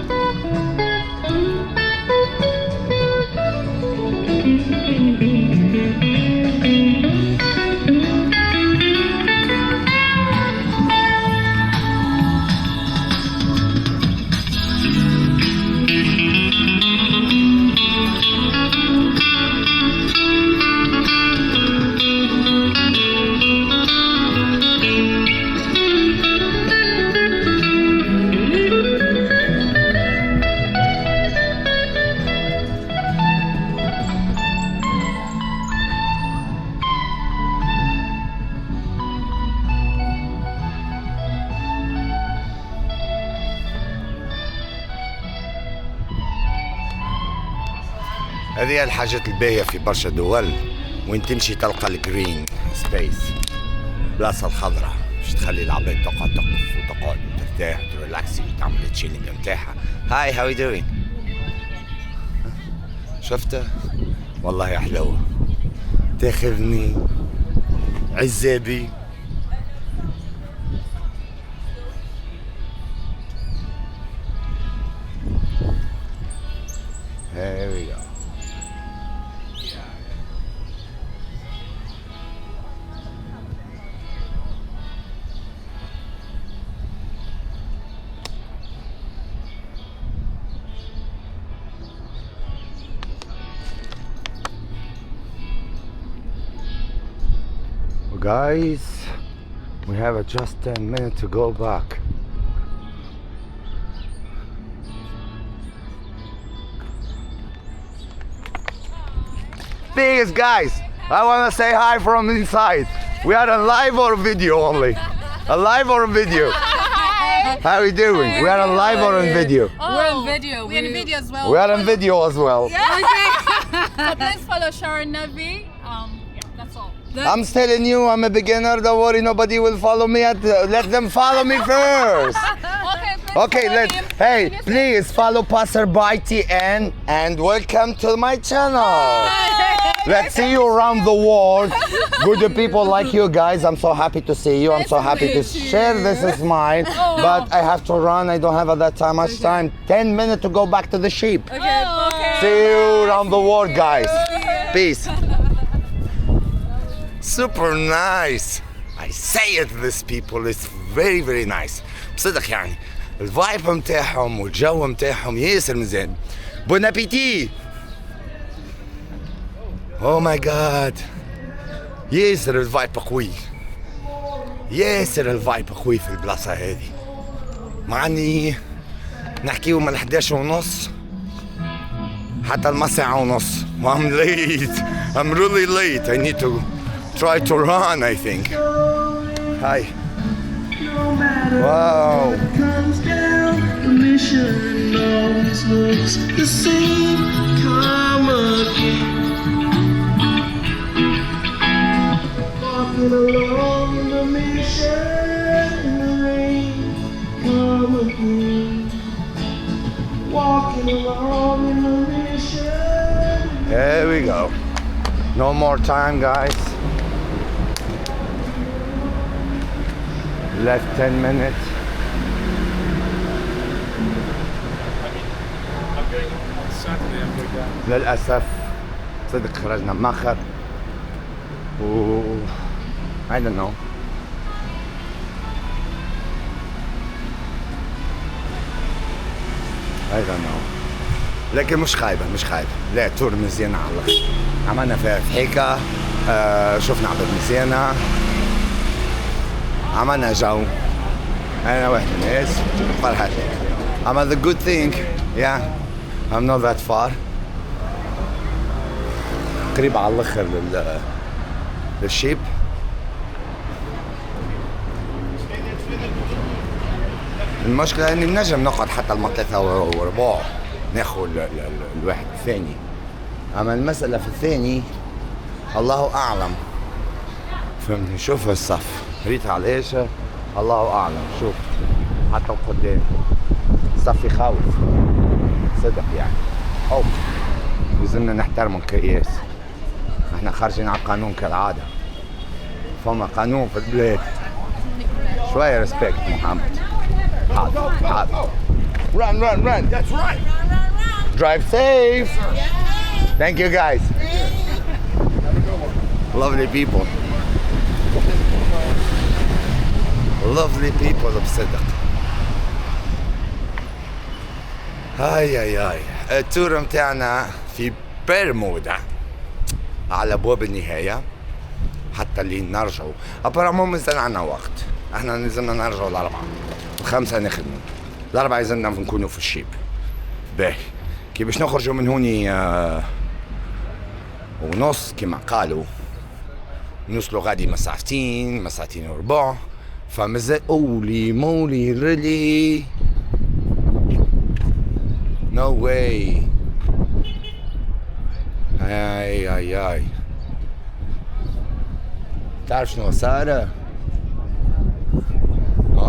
Speaker 1: هذه الحاجات الباهية في برشا دول، وين تمشي تلقى الجرين سبيس، بلاصة الخضراء باش تخلي العباد تقعد تقف وتقعد وترتاح وتريلاكسي وتعمل التشيلينج نتاعها. هاي هاو دوين، شفته والله حلوة، تاخذني عزابي. Here we go. Guys, we have just 10 minutes to go back. Please guys, I want to say hi from inside. We are on live or video only? A live or a video? How are we doing? We are on live or on video?
Speaker 5: We're on video.
Speaker 6: We're in video as well.
Speaker 1: We are on video as well.
Speaker 6: Okay.
Speaker 5: So please follow Sharon Navi. That's all.
Speaker 1: I'm telling you, I'm a beginner. Don't worry, nobody will follow me. Let them follow me first. Okay, let's. Hey, please follow Passerby TN and welcome to my channel. Let's see you around the world. Good people like you guys. I'm so happy to see you. I'm so happy to share. This is mine, but I have to run. I don't have that much time. 10 minutes to go back to the sheep.
Speaker 6: Okay.
Speaker 1: See you around the world, guys. Peace. Super nice. I say it, this people. It's very, very nice. بصدق يعني الفايب متاعهم والجو متاعهم ياسر مزيان. بون ابيتي. او ماي جاد. ياسر الفايب قوي. ياسر الفايب قوي في البلاصة هذه. مع اني نحكيو من 11:30 حتى الما ساعة ونص. I'm late. I'm really late. I need to try to run, I think. Hi. Wow.
Speaker 7: Comes down, the mission always looks the same. Come again. Walking along in the mission in the rain. Come again. Walking along in the mission.
Speaker 1: There we go. No more time, guys. Left 10 minutes. للأسف صدق خرجنا مأخر I don't know. I don't know. لكن مش خايبة. لا تور مزيانة على الأخر. عملنا فيها ضحكة، شفنا عباد مزيانة، عملنا جو. أنا واحد من الناس فرحت. عمل the good thing. Yeah. I'm not that far. قريب على الأخر للشيب. المشكلة إني نجم نقعد حتى ال3 وربع ناخذ الواحد الثاني. أما المسألة في الثاني الله أعلم. فهمتني؟ شوف الصف ريت على إيش الله أعلم. شوف حتى قدام الصف يخوف صدق يعني. أو لازمنا نحترم القياس. احنا خارجين على القانون كالعادة. فما قانون في البلاد. شوية ريسبكت محمد. حاضر. Run. That's right. Drive safe. Thank you guys. Lovely people. Lovely people بصدق. هاي التور متاعنا في برمودا على ابواب النهاية حتى اللي نرجعوا. ابرامون مازال عنا وقت. احنا لازمنا نرجعوا ال4 ال5 نخدموا ال4 لازمنا نكونوا في الشيب. باهي كي باش نخرجوا من هوني ونص كما قالوا نوصلوا غادي مساعتين وربع. فمازال اولي مولي ريلي نو واي. اي تعرف شنو صار؟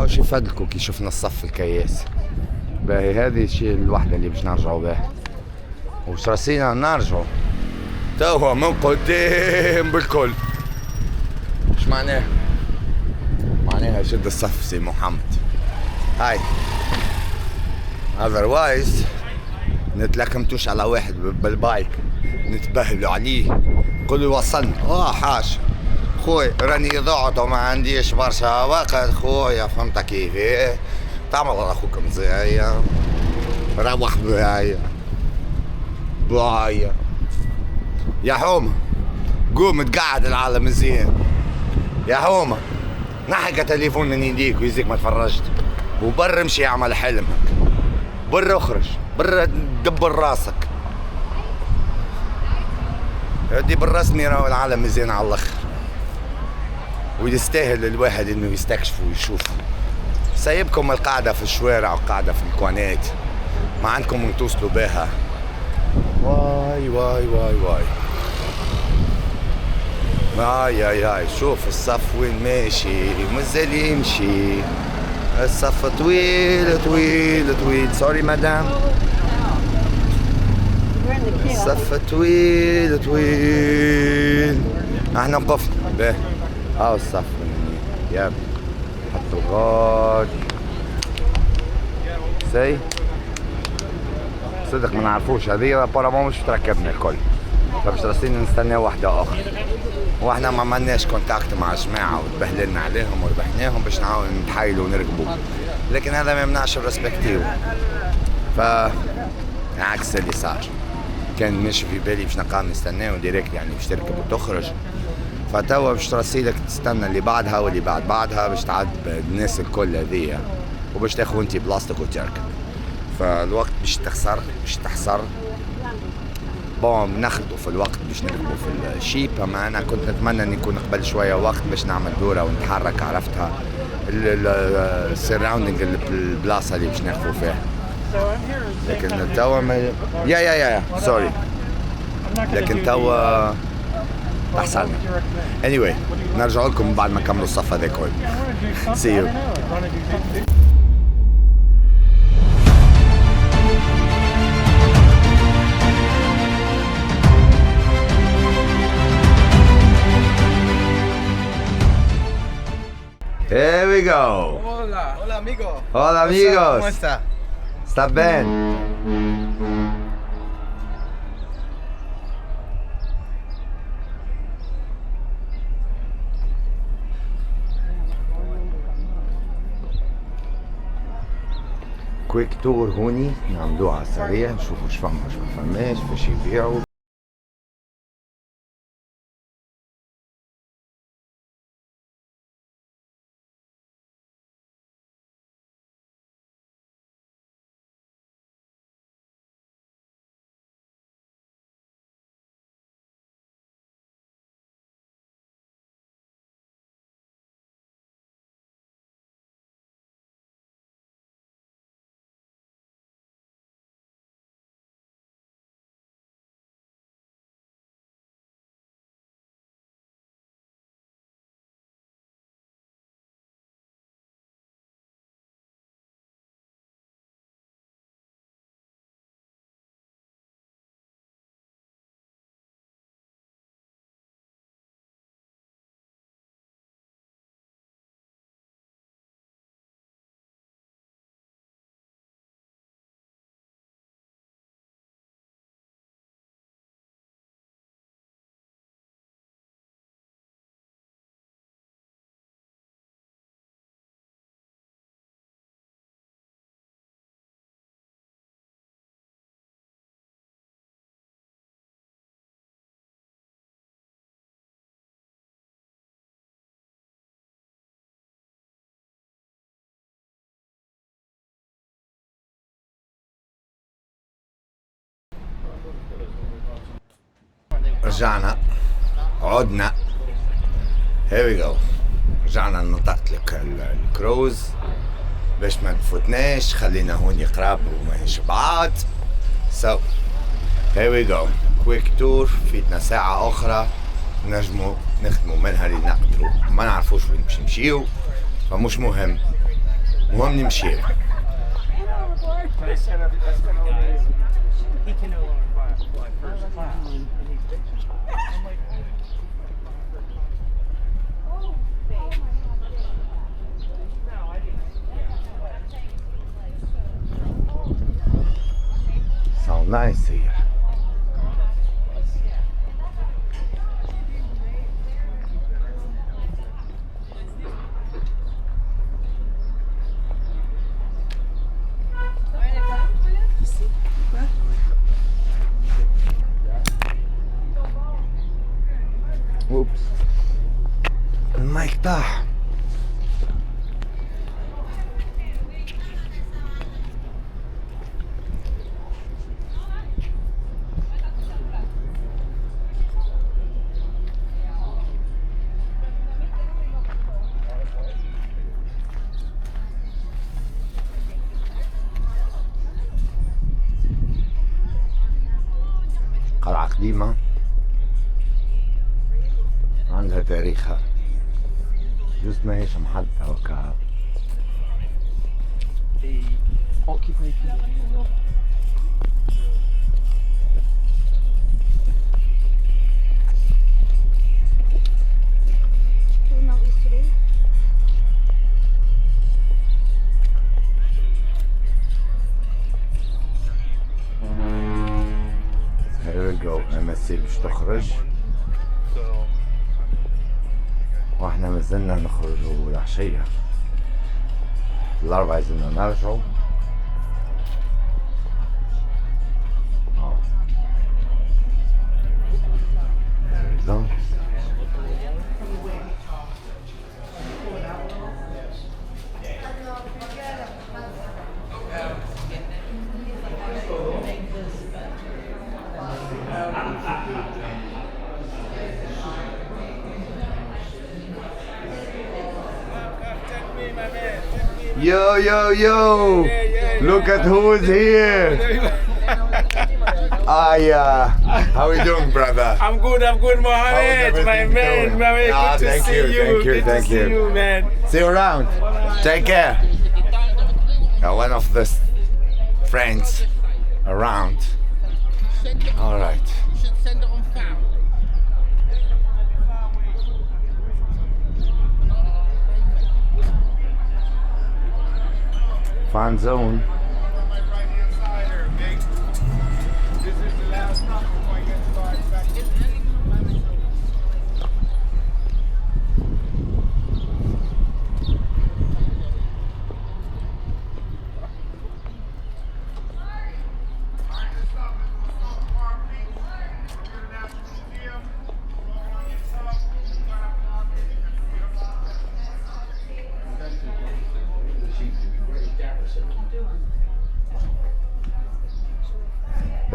Speaker 1: شي فدلكو كي شفنا الصف الكياس. باهي هذه الشيء الوحدة اللي باش نرجعوا بها. وش راسينا نرجعوا توا من قدام بالكل. اش معناها؟ معناها شد الصف سي محمد. هاي otherwise نتلكمتوش على واحد بالبايك نتبهلوا عليه نقولوا وصلنا. حاش خويا راني ضعت وما عنديش برشا وقت خويا. فهمت كيف تعمل على اخوك مزايا. روح بهايا يا حومة قوم تقعد العالم مزيان. يا حومة نحك تليفون من يديك ويزيك ما تفرجت وبر امشي اعمل حلمك. بر اخرج بر دبر راسك. هدي بالرسمي راهو العالم مزيان على الاخر ويستاهل الواحد انه يستكشف ويشوف. سايبكم القعدة في الشوارع وقاعدة في الكوانات ما عندكم توصلوا بها. واي شوف الصف وين ماشي مازال يمشي. الصف طويل سوري مدام. الصف طويل احنا وقفنا به. الصف ياب حطوا الغاد سي صدق ما نعرفوش. هذه بارامون مش تركبنا الكل. فباش راسين نستناو واحدة أخرى واحنا ما عملناش كونتاكت مع جماعة وتبهللنا عليهم وربحناهم باش نعاود نتحايلوا ونركبوا. لكن هذا ما يمنعش الريسبكتيو. عكس اللي صار كان ماشي في بالي باش نبقى نستناو ديريكت يعني باش تركب وتخرج. فتوا باش ترسيلك تستنى اللي بعدها واللي بعدها باش تعد الناس الكل هذيا وباش تاخذ انتي بلاصتك وتركب. فالوقت باش تحصر. ناخدو في الوقت باش نركبو في الشيب. اما انا كنت نتمنى ان يكون قبل شويه وقت باش نعمل دوره ونتحرك. عرفتها السراوندينج البلاصه اللي باش ناخذو فيها. لكن توا يا سوري لكن توا احسن. anyway نرجع لكم بعد ما نكملوا الصف هذا كله. see you. Here we go.
Speaker 2: Hola amigo.
Speaker 1: Hola amigos.
Speaker 2: ¿Cómo está?
Speaker 1: Está bien. كويك تور هوني نعملوها على السريع نشوفوا ايش فما ايش ما فماش باش يبيعوا. رجعنا عدنا. here we go. رجعنا نطقت لك الكروز باش ما نفوتناش، خلينا هون قراب وماهيش بعاد. so here we go. كويك تور فيتنا ساعة أخرى نجمو نخدمو منها اللي نقدرو، ما نعرفوش وين باش نمشيو فمش مهم، مهم نمشيو. So nice here. Oops. المايك طاح. قلعة قديمة عندها تاريخها، جزء ما هيش محددة وكا. Here we go. MSC باش تخرج واحنا مازلنا نخرجوا العشية، الأربعة زلنا نرجعوا. Yo, yo, yo! Look at who's here! How are you doing, brother?
Speaker 6: I'm good, Mohammed, my man, good to see you, good to see you, man.
Speaker 1: See you around. Take care. One of the friends around. All right. Fan zone.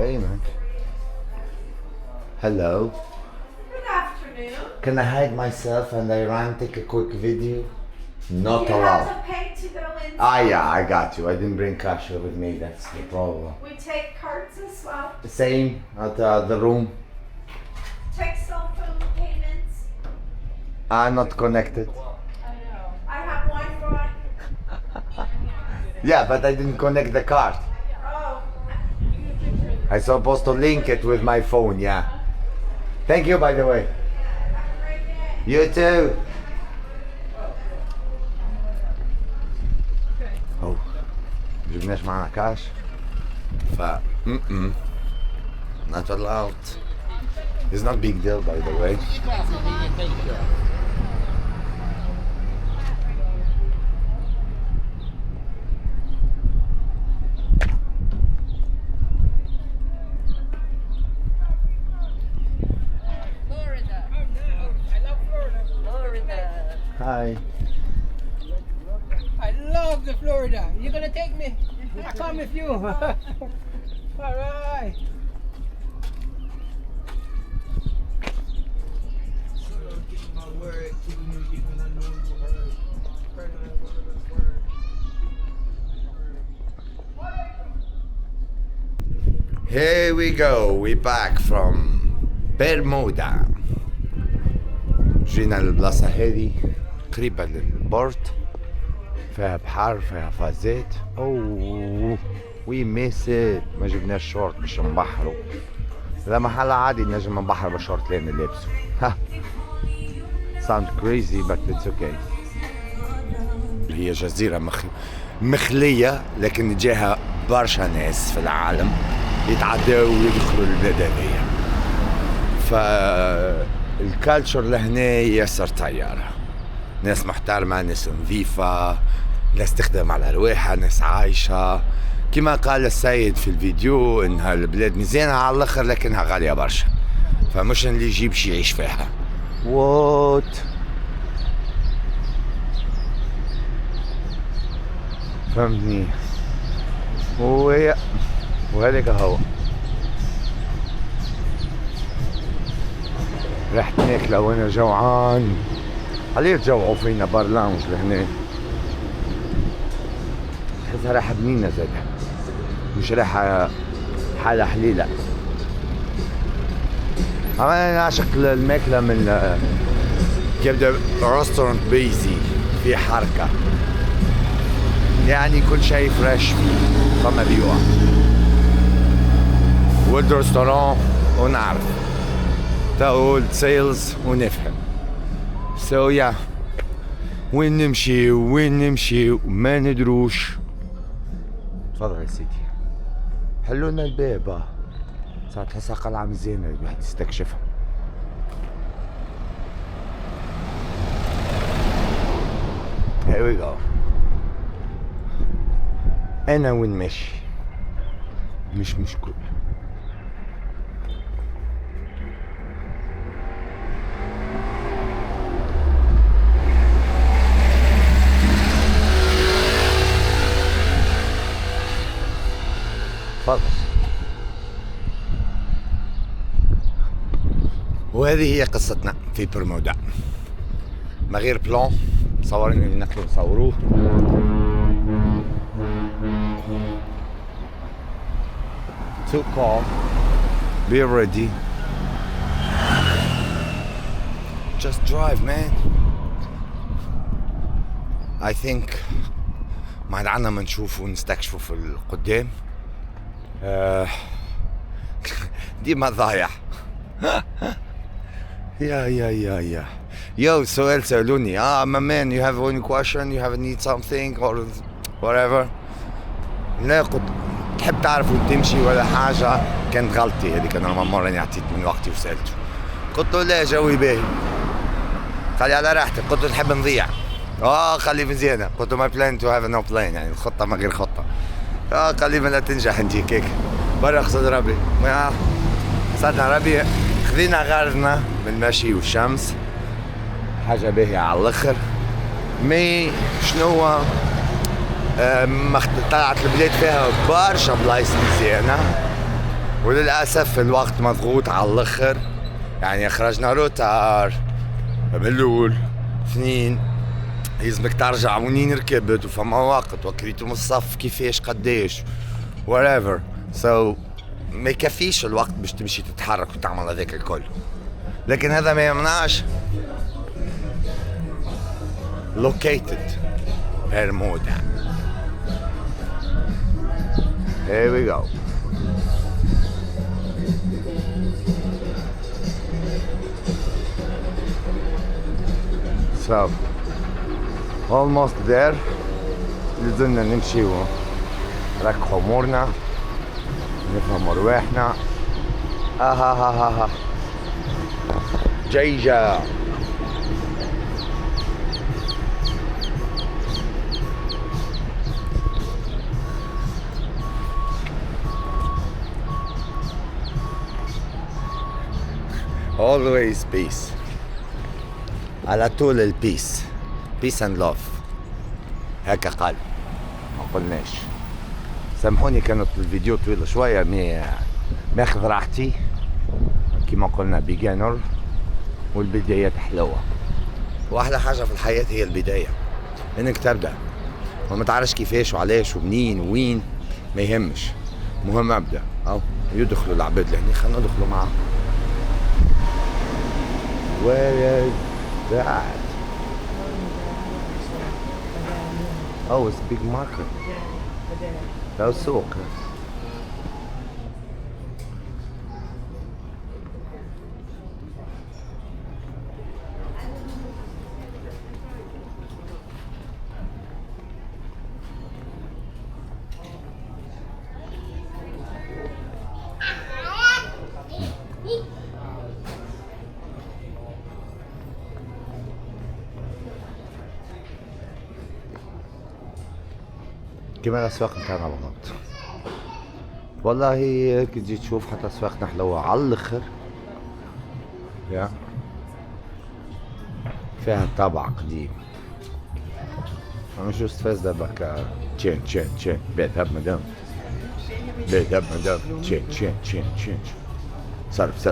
Speaker 1: Hey man. Hello.
Speaker 3: Good afternoon.
Speaker 1: Can I hide myself and I run take a quick video? Not
Speaker 3: You
Speaker 1: allowed.
Speaker 3: have to pay to go in.
Speaker 1: Ah yeah, I got you. I didn't bring cash with me, that's the problem.
Speaker 3: We take cards as well.
Speaker 1: Same at the room.
Speaker 3: Take cell phone payments.
Speaker 1: I'm not connected.
Speaker 3: I know. I have Wi-Fi.
Speaker 1: Yeah, but I didn't connect the card.
Speaker 3: Oh.
Speaker 1: I supposed to link it with my phone, yeah. Thank you by the way.
Speaker 3: Have a great day.
Speaker 1: You too. Oh, جبناش معنا كاش ف not allowed. It's not big deal by the way. Hi.
Speaker 8: I love the Florida. You're gonna take me? I come with you. All right.
Speaker 1: Here we go. We back from Bermuda. جينا للبلاصة هذه قريبة للبورت، فيها بحر فيها فازات. اوه وي ميسد، ما جبناش شورت باش نبحروا. هذا محل عادي نجم نبحر بالشورت اللي انا لابسه. ها sound crazy but it's okay. هي جزيرة مخلية لكن جاها برشا ناس في العالم يتعداو ويدخلوا البلاد هذيا. فالكالتشر لهنا ياسر طيارة، ناس محترمة، ناس نظيفة، ناس تخدم على رواحها، ناس عايشة. كما قال السيد في الفيديو انها البلاد مزيانة على الاخر لكنها غالية برشا، فمش اللي يجيب شي يعيش فيها. وات فهمتني؟ وهذاك هو رحت ناكله وانا جوعان. عليه تجوعوا فينا بار لاونج لهنا، تحسها رايحة بنينة زادة، مش رايحة حالة حليلة. أنا نعشق الماكلة من يبدأ رستورانت بيزي في حركة، يعني كل شيء فريش فيه، فما بيوع ولد رستوران ونعرف تقول سيلز ونفهم. سو يا وين نمشي وما ندروش. تفضل يا سيدي، حلونا الباب. صار تحسها قلعة مزيانة الواحد يستكشفها. Here we go. أنا وين ماشي مش مشكل. تفضل. وهذه هي قصتنا في برمودا، ما غير بلان صورنا اللي نقدروا نصوروه. Too calm. Be ready. Just drive, man. I think ما عنا ما نشوفوا ونستكشفوا في القدام. ديما ضايع. يا Yo, سؤال سألوني my man, you have any question, you have need something or whatever. لا قلت تحب تعرف وين تمشي ولا حاجة. كانت غلطي هذيك، أنا مرة راني عطيت من وقتي وسألته، قلت له لا جوي باهي، خلي على راحتك. قلت له تحب نضيع؟ خلي مزيانة. قلت له my plan to have no plan، يعني الخطة ما غير خطة. قال لي لا تنجح انتي كيك برا اقصد ربي. صدنا ربي خذينا غارنا بالمشي والشمس، حاجة باهية على الاخر. مي شنو طلعت البلاد فيها برشا بلايص مزيانة وللأسف الوقت مضغوط على الآخر، يعني أخرجنا روتار ملول 2 يلزمك ترجع ونين ركبت وفما وقت وكريتو من الصف كيفاش قداش whatever so ما يكفيش الوقت باش تمشي تتحرك وتعمل هذاك الكل. لكن هذا ما يمنعش located برمودا. Here we go. So almost there. لازلنا نمشي ونركحوا امورنا نفهم رواحنا. ها جيجة. always peace. على طول البيس. peace and love. هكا قال ما قلناش. سامحوني كانت الفيديو طويلة شوية ماخذ راحتي كما قلنا بيجانر والبدايات حلوة. واحلى حاجة في الحياة هي البداية، انك تبدأ وما تعرفش كيفاش وعلاش ومنين وين ما يهمش، مهم ابدأ. او يدخلوا العباد لهني خلينا ندخلوا معاهم. Where is that? Oh, it's a big market. ده السوق. كمان الأسواق متاعنا بالضبط. والله كي تجي تشوف حتى أسواقنا حلوة على الآخر، يا فيها طابع قديم. أنا شو استفز دابا تشين بيذهب مدام تشين صرف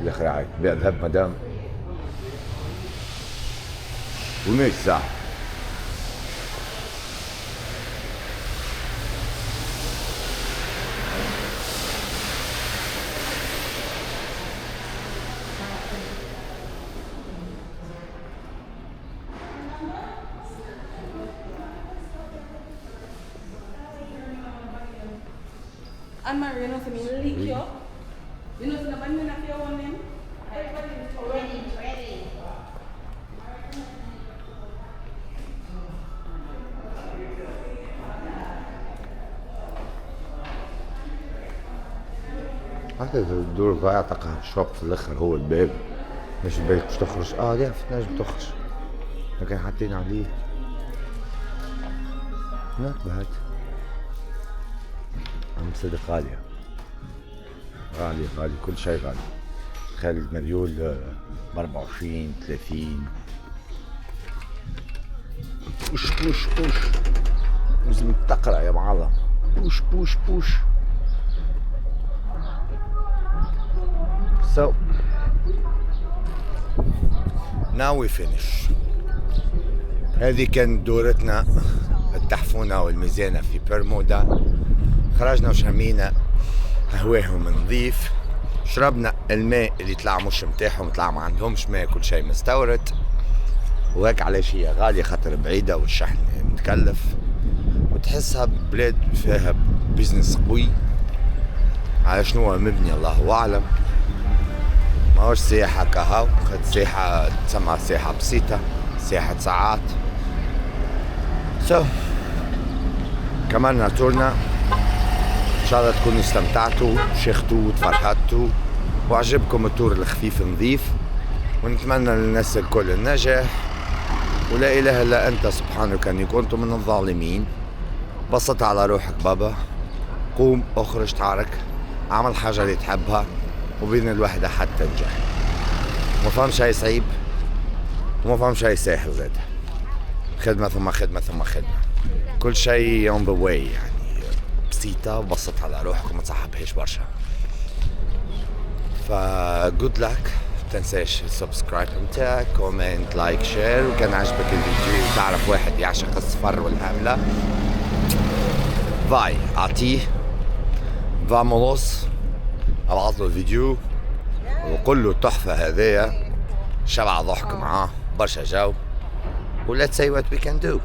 Speaker 1: الآخر عايد بيذهب مدام ومش صح.
Speaker 9: Anne Marie, you know, so me lick you. You know, so the band of your one name.
Speaker 3: Ready.
Speaker 1: حتى الدور ضايع تقع الشوق في الاخر هو الباب، مش بالك باش تخرج. لا فتناش بتخرج، لكن حاطين عليه نكبهت. عم صدق غالية كل شيء غالي. تخيل المريول ب24 30. بوش لازم تقرا يا معلم. بوش So now we finish. هذه كانت دورتنا التحفونة والمزيانة في برمودا. خرجنا وشمينا هواهم نظيف، شربنا الماء اللي طلع مش متاحهم، طلع ما عندهمش ماء، كل شيء مستورد. وهيك علاش هي غالية، خاطر بعيدة والشحن متكلف، وتحسها بلاد فيها بيزنس قوي. على شنو مبني الله أعلم، ماهوش سياحة كهو، خد سياحة تسمى سياحة بسيطة، سياحة ساعات. كملنا تورنا، إن شاء الله تكونوا استمتعتوا وشيختوا وتفرحتوا وعجبكم التور الخفيف نظيف، ونتمنى للناس الكل النجاح. ولا إله إلا أنت سبحانك أني كنت من الظالمين. بسط على روحك بابا، قوم اخرج تعارك، اعمل حاجة اللي تحبها، وبإذن الوحدة حتى تنجح. وما فهمش شي صعيب وما فهمش شي سهل زاد. خدمة ثم خدمة ثم خدمة، كل شيء on the way يعني بسيطة وبسط على روحكم، ما تصاحبهاش برشا. فا good luck. تنساش السبسكرايب متاعك، كومنت، لايك، شير. وكان عجبك الفيديو تعرف واحد يعشق الصفر والهملة، فاي اعطيه فامولوس، ابعث له الفيديو وقول له التحفة هذيا، شبع ضحك معاه برشا جو. و let's say what we can do.